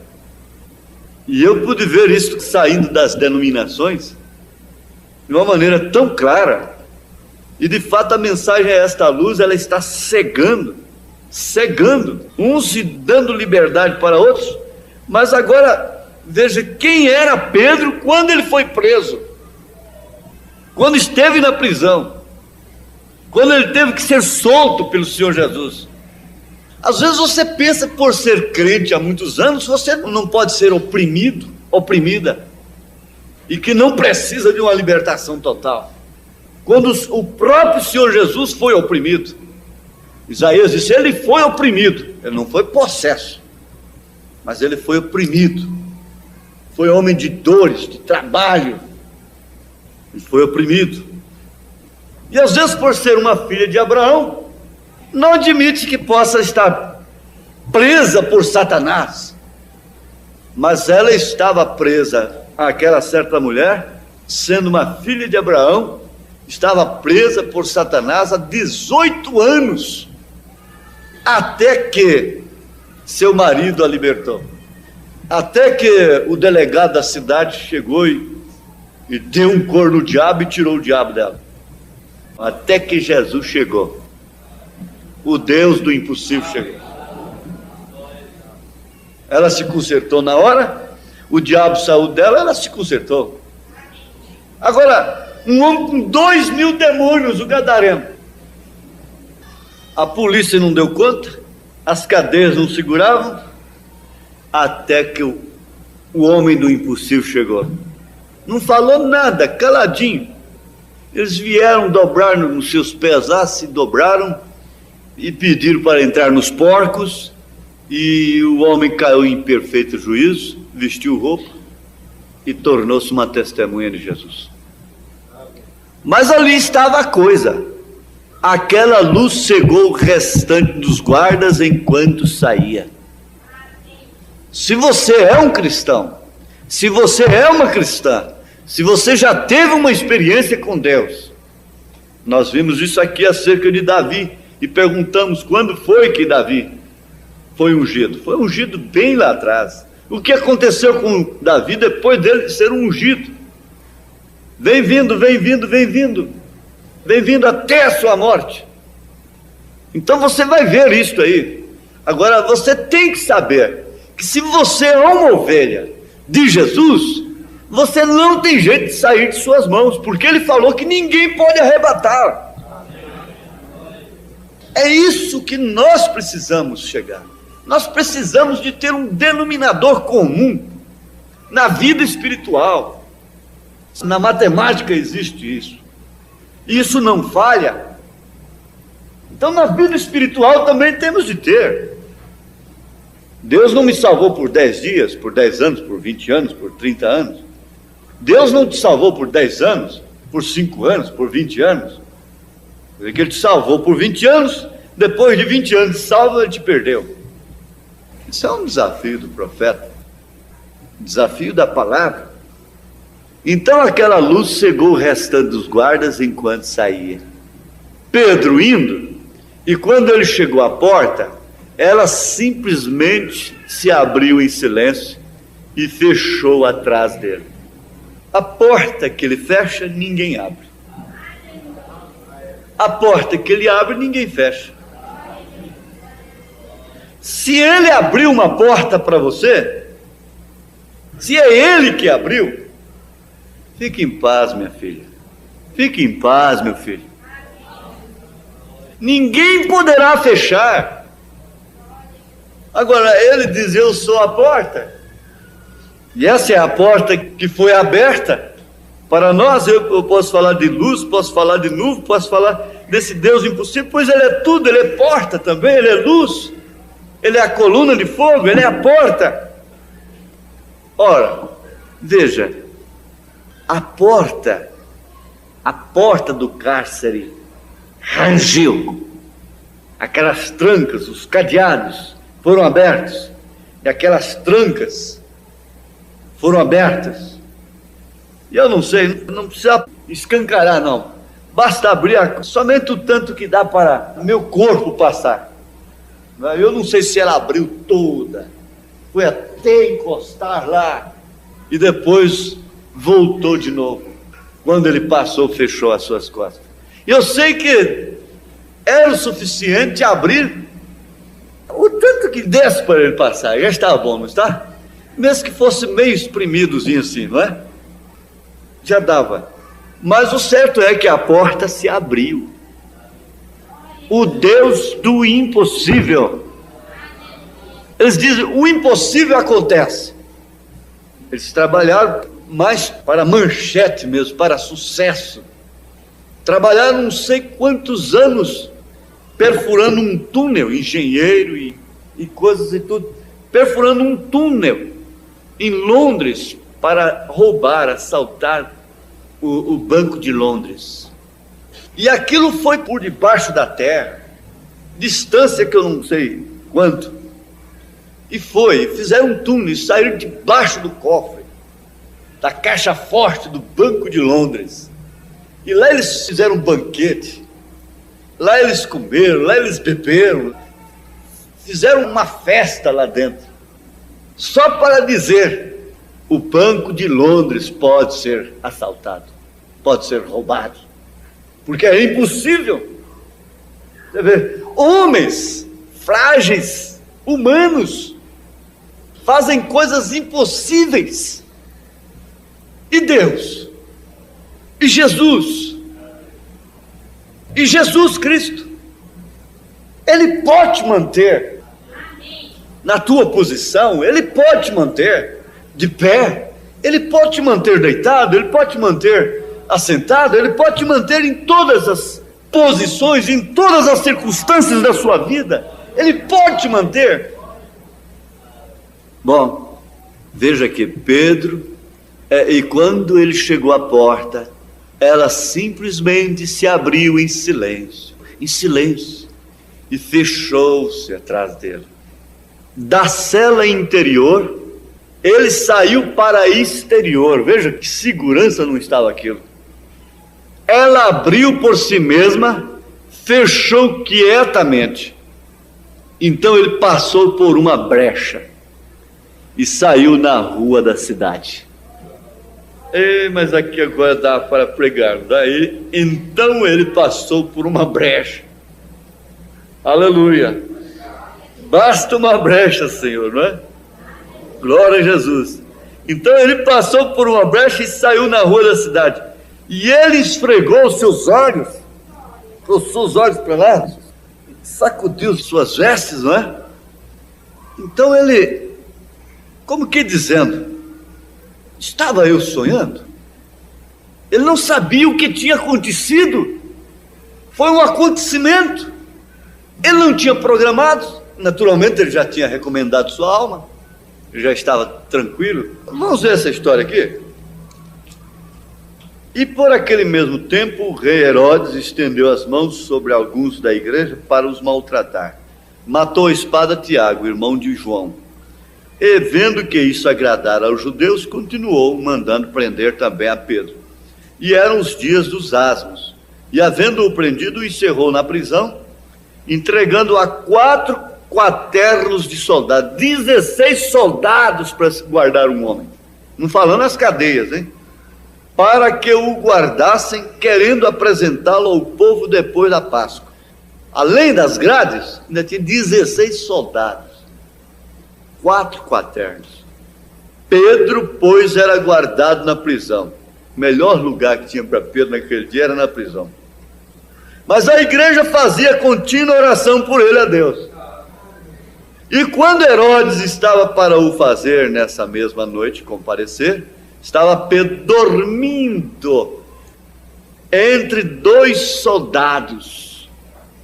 S2: e eu pude ver isso saindo das denominações de uma maneira tão clara. E de fato a mensagem é esta: a luz, ela está cegando, uns se dando liberdade para outros. Mas agora veja quem era Pedro quando ele foi preso, quando esteve na prisão, quando ele teve que ser solto pelo Senhor Jesus. Às vezes você pensa, por ser crente há muitos anos, você não pode ser oprimido, oprimida, e que não precisa de uma libertação total. Quando o próprio Senhor Jesus foi oprimido, Isaías disse, ele foi oprimido, ele não foi possesso, mas ele foi oprimido, foi homem de dores, de trabalho, e foi oprimido. E às vezes, por ser uma filha de Abraão, não admite que possa estar presa por Satanás, mas ela estava presa, aquela certa mulher, sendo uma filha de Abraão, estava presa por Satanás há 18 anos, até que seu marido a libertou, até que o delegado da cidade chegou e deu um cor no diabo e tirou o diabo dela, até que Jesus chegou. O Deus do impossível chegou. Ela se consertou na hora, o diabo saiu dela, ela se consertou. Agora, um homem com 2.000 demônios, o gadareno. A polícia não deu conta, as cadeias não seguravam, até que o homem do impossível chegou. Não falou nada, caladinho. Eles vieram dobrar nos seus pés lá, se dobraram e pediram para entrar nos porcos, e o homem caiu em perfeito juízo, vestiu roupa e tornou-se uma testemunha de Jesus. Mas ali estava a coisa. Aquela luz cegou o restante dos guardas enquanto saía. Se você é um cristão, se você é uma cristã, se você já teve uma experiência com Deus, nós vimos isso aqui acerca de Davi e perguntamos quando foi que Davi foi ungido. Foi ungido bem lá atrás. O que aconteceu com Davi depois dele ser ungido? Vem vindo, vem vindo, vem vindo, vem vindo até a sua morte. Então você vai ver isso aí. Agora você tem que saber que se você é uma ovelha de Jesus, você não tem jeito de sair de suas mãos, porque ele falou que ninguém pode arrebatar. É isso que nós precisamos chegar. Nós precisamos de ter um denominador comum na vida espiritual. Na matemática existe isso. Isso não falha. Então na vida espiritual também temos de ter. Deus não me salvou por 10 dias, por 10 anos, por 20 anos, por 30 anos. Deus não te salvou por 10 anos, por 5 anos, por 20 anos. Porque ele te salvou por 20 anos, depois de 20 anos de salvo, ele te perdeu. Isso é um desafio do profeta, desafio da palavra. Então aquela luz cegou o restante dos guardas enquanto saía. Pedro indo, e quando ele chegou à porta, ela simplesmente se abriu em silêncio e fechou atrás dele. A porta que ele fecha, ninguém abre. A porta que ele abre, ninguém fecha. Se ele abriu uma porta para você, se é ele que abriu, fique em paz, minha filha. Fique em paz, meu filho. Ninguém poderá fechar. Agora, ele diz, eu sou a porta. E essa é a porta que foi aberta para nós. Eu posso falar de luz, posso falar de nuvem, posso falar desse Deus impossível, pois ele é tudo, ele é porta também, ele é luz. Ele é a coluna de fogo, ele é a porta. Ora, veja, a porta do cárcere rangiu. Aquelas trancas, os cadeados foram abertos. E aquelas trancas foram abertas. E eu não sei, não precisa escancarar não. Basta abrir somente o tanto que dá para o meu corpo passar. Eu não sei se ela abriu toda, foi até encostar lá e depois voltou de novo. Quando ele passou, fechou as suas costas. Eu sei que era o suficiente abrir o tanto que desse para ele passar. Já estava bom, não está? Mesmo que fosse meio espremidozinho assim, não é? Já dava. Mas o certo é que a porta se abriu. O Deus do impossível. Eles dizem, o impossível acontece. Eles trabalharam mais para manchete mesmo, para sucesso. Trabalharam não sei quantos anos perfurando um túnel, engenheiro e coisas e tudo, perfurando um túnel em Londres para roubar, assaltar o Banco de Londres. E aquilo foi por debaixo da terra, distância que eu não sei quanto, e fizeram um túnel e saíram debaixo do cofre, da caixa forte do Banco de Londres, e lá eles fizeram um banquete, lá eles comeram, lá eles beberam, fizeram uma festa lá dentro, só para dizer, o Banco de Londres pode ser assaltado, pode ser roubado, porque é impossível. Você vê, homens frágeis, humanos, fazem coisas impossíveis. E Deus, e Jesus Cristo, Ele pode te manter na tua posição, Ele pode te manter de pé, Ele pode te manter deitado, Ele pode te manter assentado, Ele pode te manter em todas as posições, em todas as circunstâncias da sua vida, Ele pode te manter. Bom, veja que Pedro, e quando ele chegou à porta, ela simplesmente se abriu em silêncio, e fechou-se atrás dele. Da cela interior, ele saiu para a exterior. Veja que segurança não estava aquilo. Ela abriu por si mesma, fechou quietamente. Então ele passou por uma brecha e saiu na rua da cidade. Mas aqui agora dá para pregar. Daí, então ele passou por uma brecha. Aleluia. Basta uma brecha, Senhor, não é? Glória a Jesus. Então ele passou por uma brecha e saiu na rua da cidade. E ele esfregou os seus olhos, coçou os olhos para lá, sacudiu suas vestes, não é? Então ele, como que dizendo, estava eu sonhando? Ele não sabia o que tinha acontecido. Foi um acontecimento. Ele não tinha programado. Naturalmente ele já tinha recomendado sua alma, ele já estava tranquilo. Vamos ver essa história aqui. E por aquele mesmo tempo o rei Herodes estendeu as mãos sobre alguns da igreja para os maltratar. Matou a espada Tiago, irmão de João. E vendo que isso agradara aos judeus, continuou mandando prender também a Pedro. E eram os dias dos asmos. E havendo-o prendido, o encerrou na prisão, entregando a 4 quaternos de soldados, 16 soldados para guardar um homem. Não falando as cadeias, hein? Para que o guardassem, querendo apresentá-lo ao povo depois da Páscoa. Além das grades, ainda tinha 16 soldados. 4 quaternos. Pedro, pois, era guardado na prisão. O melhor lugar que tinha para Pedro naquele dia era na prisão. Mas a igreja fazia contínua oração por ele a Deus. E quando Herodes estava para o fazer nessa mesma noite comparecer, estava Pedro dormindo entre 2 soldados.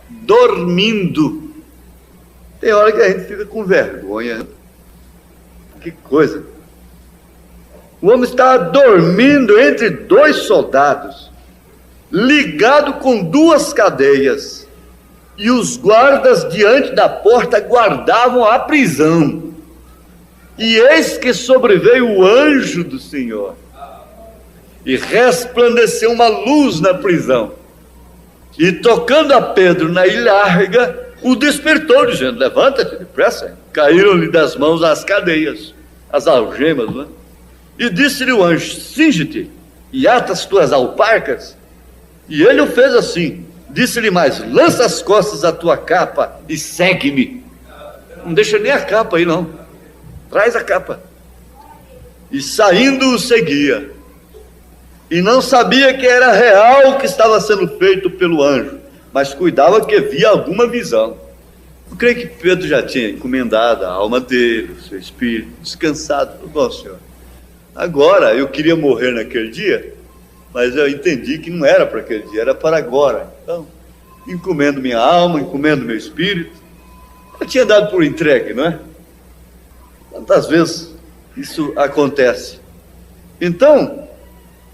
S2: Dormindo. Tem hora que a gente fica com vergonha. Que coisa. O homem estava dormindo entre 2 soldados, ligado com 2 cadeias, e os guardas diante da porta guardavam a prisão. E eis que sobreveio o anjo do Senhor, e resplandeceu uma luz na prisão, e tocando a Pedro na ilharga, o despertou, dizendo: levanta-te depressa. Caíram-lhe das mãos as cadeias, as algemas, não é? E disse-lhe o anjo: cinge-te e ata as tuas alparcas. E ele o fez assim. Disse-lhe mais: lança as costas a tua capa e segue-me. Não deixa nem a capa aí não, traz a capa. E saindo o seguia, e não sabia que era real o que estava sendo feito pelo anjo, mas cuidava que via alguma visão. Eu creio que Pedro já tinha encomendado a alma dele, o seu espírito, descansado. Bom, Senhor, agora eu queria morrer naquele dia, mas eu entendi que não era para aquele dia, era para agora. Então, encomendo minha alma, encomendo meu espírito. Eu tinha dado por entregue, não é? Quantas vezes isso acontece? Então,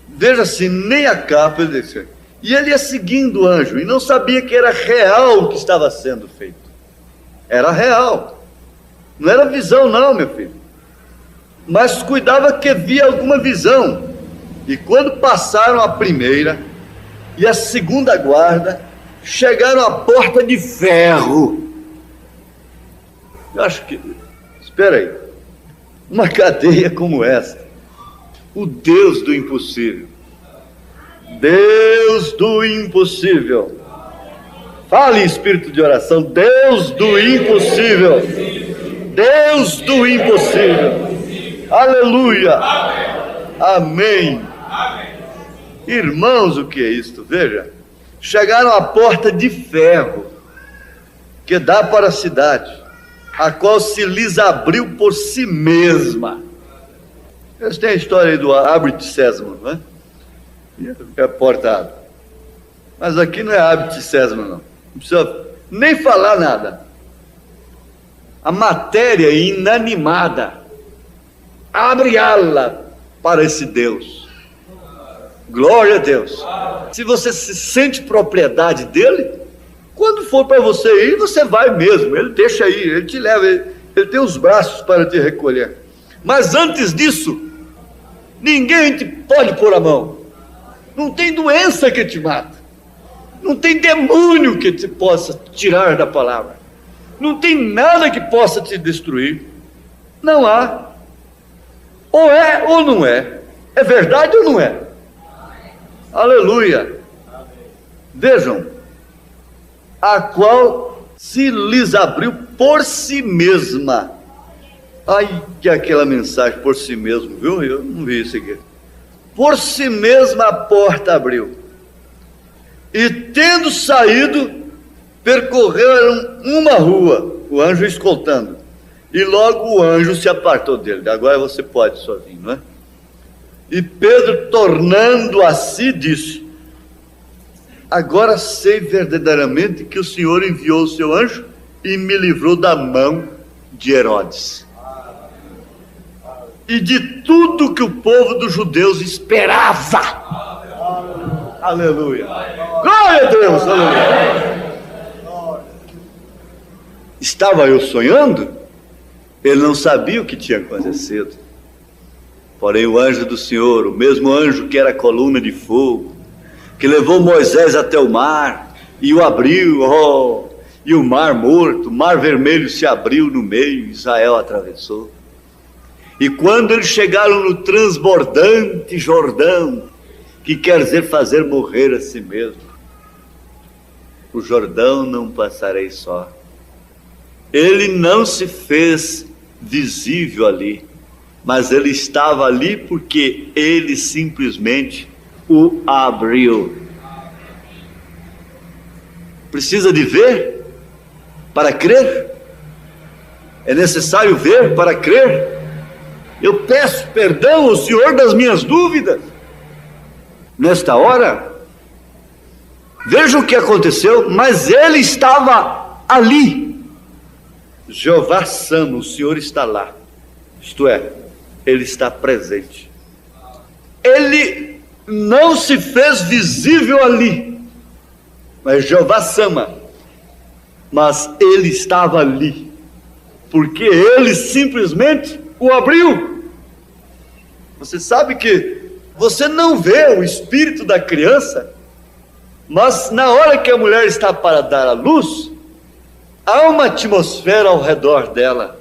S2: veja-se, nem a capa ele desceu. E ele ia seguindo o anjo, e não sabia que era real o que estava sendo feito. Era real. Não era visão não, meu filho. Mas cuidava que via alguma visão. E quando passaram a primeira e a segunda guarda, chegaram à porta de ferro. Eu acho que, espera aí, uma cadeia como essa, o Deus do impossível, Deus do impossível, fale, espírito de oração, Deus do impossível, Deus do impossível. Aleluia. Amém. Irmãos, o que é isto? Veja, chegaram à porta de ferro que dá para a cidade, a qual se lhes abriu por si mesma. Eles têm a história aí do abre-te sésamo, não é? E a porta abre. Mas aqui não é abre-te sésamo, não. Não precisa nem falar nada. A matéria inanimada abre ala para esse Deus. Glória a Deus. Se você se sente propriedade dele, quando for para você ir, você vai mesmo. Ele deixa aí, ele te leva, ele tem os braços para te recolher. Mas antes disso, ninguém te pode pôr a mão. Não tem doença que te mata. Não tem demônio que te possa tirar da palavra. Não tem nada que possa te destruir. Não há. Ou é ou não é. É verdade ou não é? Aleluia. Vejam, a qual se lhes abriu por si mesma. Ai, que aquela mensagem por si mesmo, viu? Eu não vi isso aqui. Por si mesma a porta abriu. E tendo saído, percorreram uma rua, o anjo escoltando. E logo o anjo se apartou dele. Agora você pode sozinho, não é? E Pedro, tornando a si, disse: agora sei verdadeiramente que o Senhor enviou o seu anjo e me livrou da mão de Herodes e de tudo que o povo dos judeus esperava. Aleluia. Glória a Deus. Aleluia. Estava eu sonhando? Ele não sabia o que tinha acontecido. Porém o anjo do Senhor, o mesmo anjo que era a coluna de fogo, que levou Moisés até o mar e o abriu, e o mar morto, o mar vermelho se abriu no meio, Israel atravessou. E quando eles chegaram no transbordante Jordão, que quer dizer fazer morrer a si mesmo, o Jordão não passarei só. Ele não se fez visível ali, mas ele estava ali porque ele simplesmente o abriu. Precisa de ver para crer? É necessário ver para crer? Eu peço perdão ao Senhor das minhas dúvidas nesta hora. Veja o que aconteceu, mas ele estava ali. Jeová Sama, o Senhor está lá, isto é, ele está presente. Ele não se fez visível ali, mas Jeová Sama, mas ele estava ali, porque ele simplesmente o abriu. Você sabe que você não vê o espírito da criança, mas na hora que a mulher está para dar à luz, há uma atmosfera ao redor dela.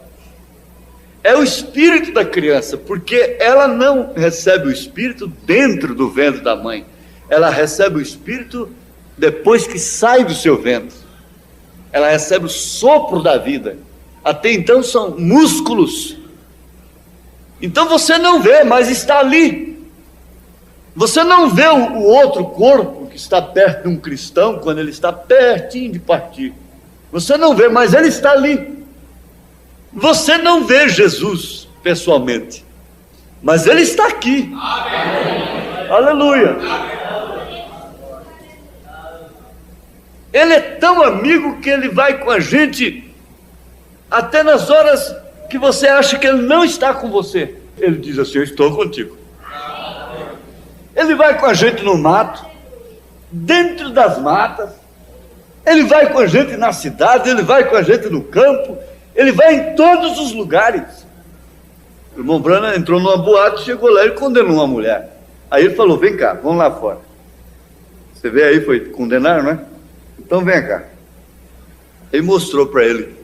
S2: É o espírito da criança, porque ela não recebe o espírito dentro do ventre da mãe, ela recebe o espírito depois que sai do seu ventre. Ela recebe o sopro da vida. Até então são músculos. Então você não vê, mas está ali. Você não vê o outro corpo que está perto de um cristão quando ele está pertinho de partir. Você não vê, mas ele está ali. Você não vê Jesus pessoalmente, mas ele está aqui. Amém. Aleluia. Ele é tão amigo que ele vai com a gente até nas horas que você acha que ele não está com você. Ele diz assim: eu estou contigo. Ele vai com a gente no mato, dentro das matas, ele vai com a gente na cidade, ele vai com a gente no campo, ele vai em todos os lugares. O irmão Branham entrou numa boate, chegou lá e condenou uma mulher. Aí ele falou: vem cá, vamos lá fora. Você vê aí, foi condenar, não é? Então vem cá. Ele mostrou para ele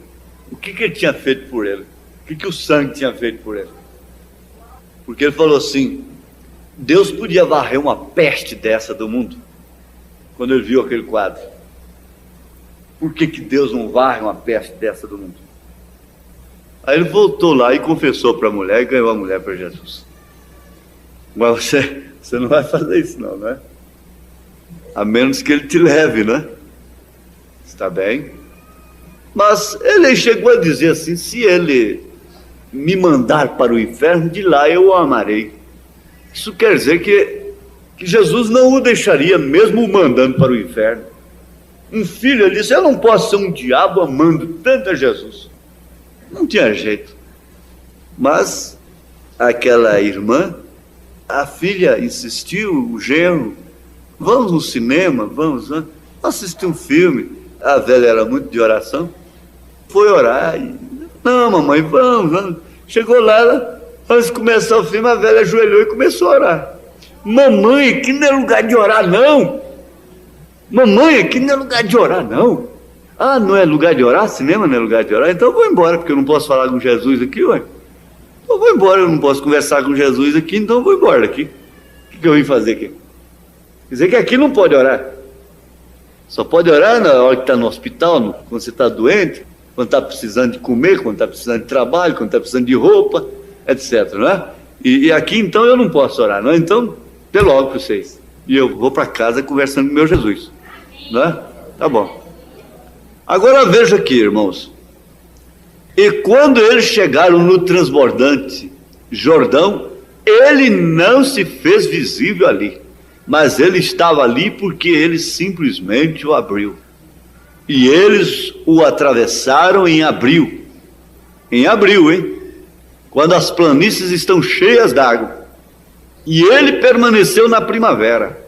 S2: o que ele tinha feito por ele, o que o sangue tinha feito por ele. Porque ele falou assim: Deus podia varrer uma peste dessa do mundo. Quando ele viu aquele quadro, por que Deus não varre uma peste dessa do mundo? Aí ele voltou lá e confessou para a mulher e ganhou a mulher para Jesus. Mas você não vai fazer isso não, né? A menos que ele te leve, né? Está bem? Mas ele chegou a dizer assim: se ele me mandar para o inferno, de lá eu o amarei. Isso quer dizer que Jesus não o deixaria, mesmo o mandando para o inferno. Um filho, ele disse: eu não posso ser um diabo amando tanto a Jesus. Não tinha jeito. Mas aquela irmã, a filha insistiu, o genro: vamos no cinema, vamos assistir um filme. A velha era muito de oração, foi orar e: não, mamãe, vamos. Chegou lá, antes de começar o filme, a velha ajoelhou e começou a orar. Mamãe, aqui não é lugar de orar não. Mamãe, aqui não é lugar de orar não. Ah, não é lugar de orar? Cinema não é lugar de orar? Então eu vou embora, porque eu não posso falar com Jesus aqui, ué. Eu vou embora, eu não posso conversar com Jesus aqui, então eu vou embora daqui. O que eu vim fazer aqui? Quer dizer que aqui não pode orar. Só pode orar na hora que está no hospital, quando você está doente, quando está precisando de comer, quando está precisando de trabalho, quando está precisando de roupa, etc. Não é? E aqui então eu não posso orar, não é? Então, até logo para vocês. E eu vou para casa conversando com meu Jesus. Não é? Tá bom. Agora veja aqui, irmãos. E quando eles chegaram no transbordante Jordão, ele não se fez visível ali, mas ele estava ali porque ele simplesmente o abriu. E eles o atravessaram em abril. Em abril, hein? Quando as planícies estão cheias d'água. E ele permaneceu na primavera.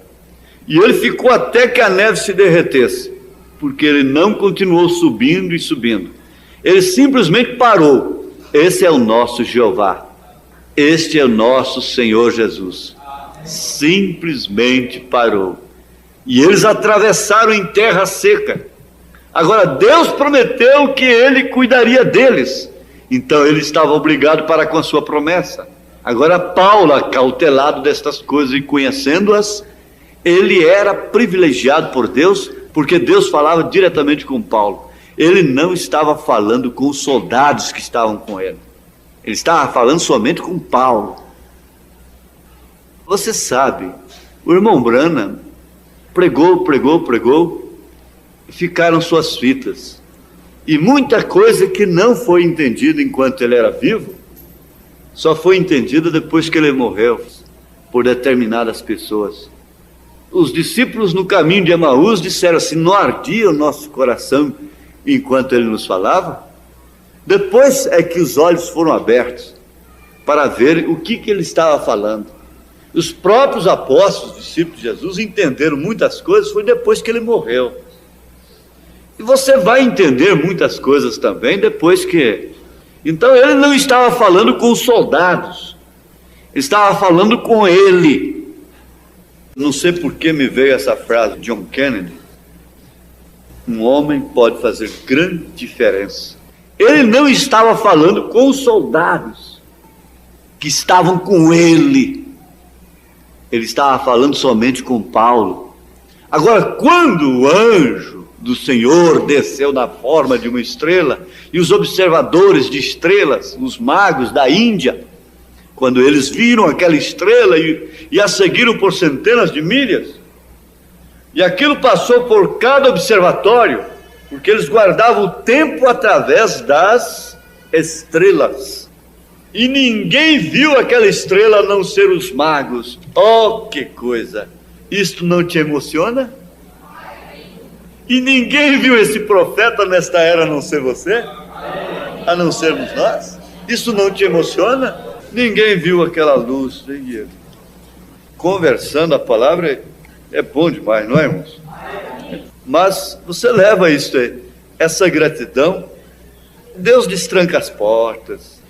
S2: E ele ficou até que a neve se derretesse, porque ele não continuou subindo e subindo. Ele simplesmente parou. Esse é o nosso Jeová. Este é o nosso Senhor Jesus. Simplesmente parou. E eles atravessaram em terra seca. Agora, Deus prometeu que ele cuidaria deles. Então ele estava obrigado para com a sua promessa. Agora Paulo, acautelado destas coisas e conhecendo-as, ele era privilegiado por Deus, porque Deus falava diretamente com Paulo. Ele não estava falando com os soldados que estavam com ele. Ele estava falando somente com Paulo. Você sabe, o irmão Branham pregou, e ficaram suas fitas. E muita coisa que não foi entendida enquanto ele era vivo, só foi entendida depois que ele morreu, por determinadas pessoas. Os discípulos no caminho de Emaús disseram assim: não ardia o nosso coração enquanto ele nos falava? Depois é que os olhos foram abertos para ver o que ele estava falando. Os próprios apóstolos, discípulos de Jesus, entenderam muitas coisas, foi depois que ele morreu. E você vai entender muitas coisas também depois que... Então ele não estava falando com os soldados, ele estava falando com ele. Não sei por que me veio essa frase de John Kennedy: um homem pode fazer grande diferença. Ele não estava falando com os soldados que estavam com ele, ele estava falando somente com Paulo. Agora, quando o anjo do Senhor desceu na forma de uma estrela, e os observadores de estrelas, os magos da Índia, quando eles viram aquela estrela e a seguiram por centenas de milhas, e aquilo passou por cada observatório, porque eles guardavam o tempo através das estrelas, e ninguém viu aquela estrela a não ser os magos. Oh, que coisa! Isto não te emociona? E ninguém viu esse profeta nesta era a não ser você? A não sermos nós? Isso não te emociona? Ninguém viu aquela luz. Conversando a palavra é bom demais, não é, irmãos? Mas você leva isso aí, essa gratidão. Deus destranca as portas,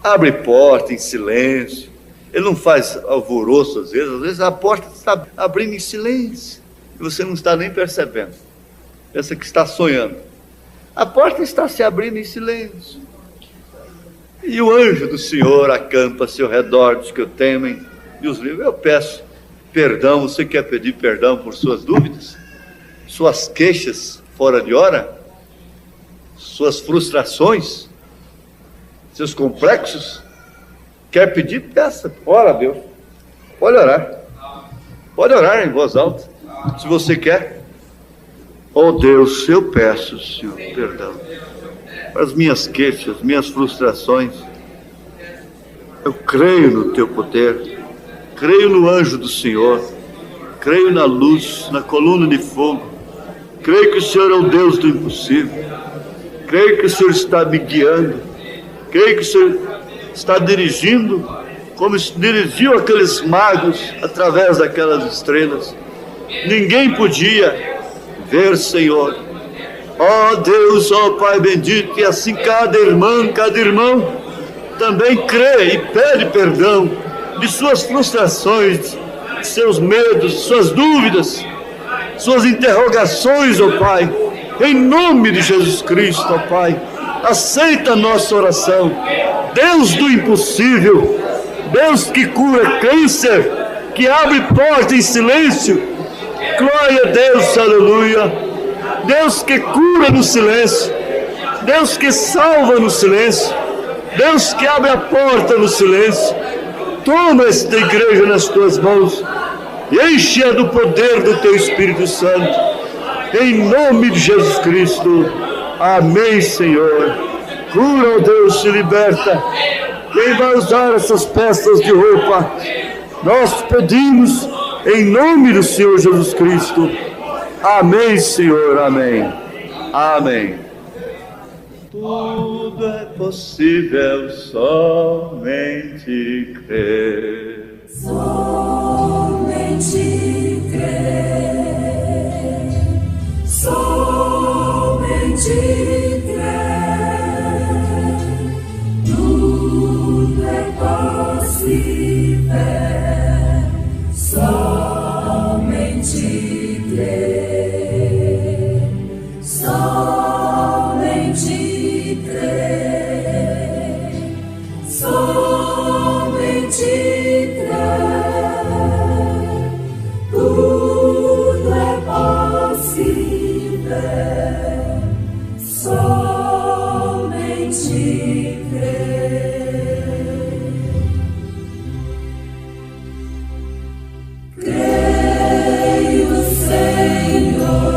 S2: abre porta em silêncio. Ele não faz alvoroço às vezes a porta está abrindo em silêncio e você não está nem percebendo. Pensa que está sonhando. A porta está se abrindo em silêncio. E o anjo do Senhor acampa-se ao redor dos que o temem e os livra. Eu peço perdão. Você quer pedir perdão por suas dúvidas? Suas queixas fora de hora? Suas frustrações? seus complexos. Quer pedir? Peça. Ora a Deus. Pode orar. Pode orar em voz alta, se você quer. Oh Deus, eu peço, Senhor, perdão para as minhas queixas, minhas frustrações. Eu creio no teu poder, creio no anjo do Senhor, creio na luz, na coluna de fogo, creio que o Senhor é o Deus do impossível, creio que o Senhor está me guiando, creio que o Senhor está dirigindo, como dirigiu aqueles magos através daquelas estrelas. Ninguém podia ver, Senhor. Ó Deus, ó Pai bendito, que assim cada irmão também crê e pede perdão de suas frustrações, de seus medos, suas dúvidas, suas interrogações, ó Pai. Em nome de Jesus Cristo, ó Pai, aceita a nossa oração. Deus do impossível, Deus que cura câncer, que abre porta em silêncio. Glória a Deus, aleluia. Deus que cura no silêncio, Deus que salva no silêncio, Deus que abre a porta no silêncio. Toma esta igreja nas tuas mãos e enche-a do poder do teu Espírito Santo, em nome de Jesus Cristo. Amém, Senhor. Cura, ó Deus, te liberta. Quem vai usar essas peças de roupa? Nós pedimos em nome do Senhor Jesus Cristo. Amém, Senhor, amém. Amém. Tudo é possível, somente crer.
S3: Somente crer. Somente crer. Tudo é possível. Somente crer. Somente crer, somente crer, tudo é possível, somente crer. Creio, Senhor.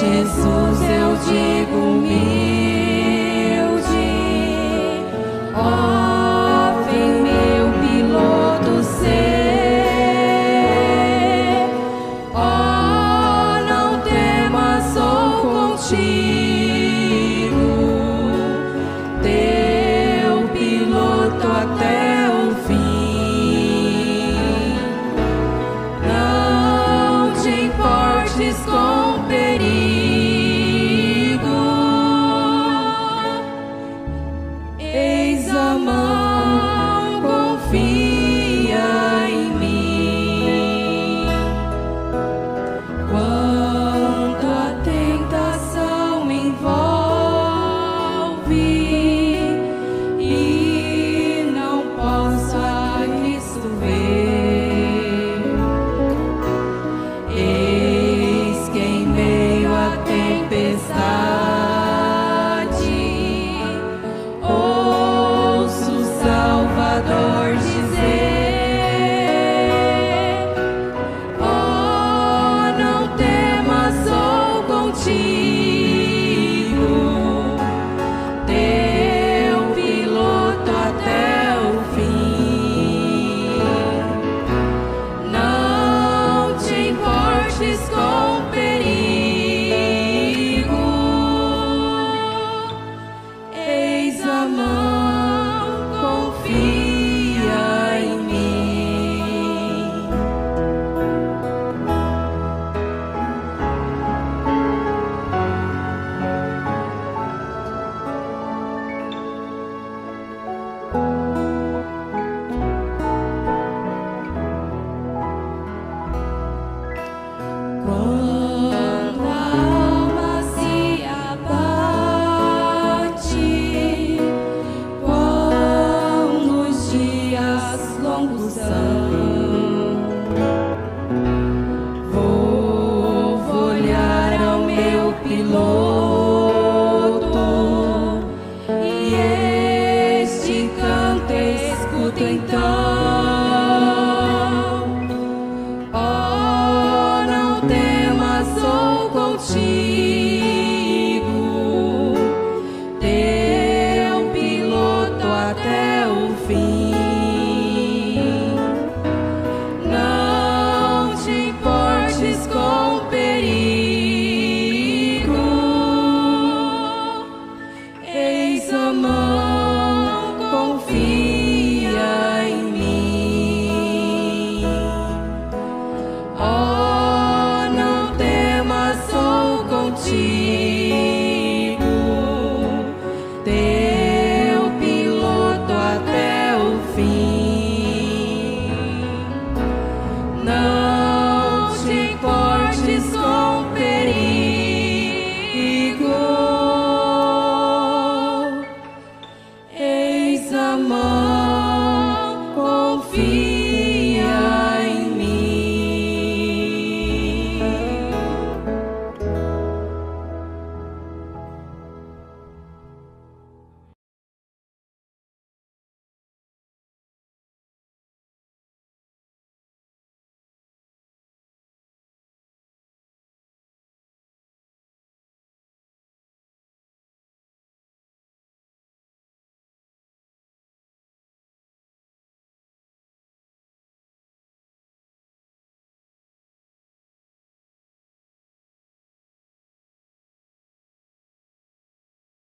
S4: Jesus, eu digo-me.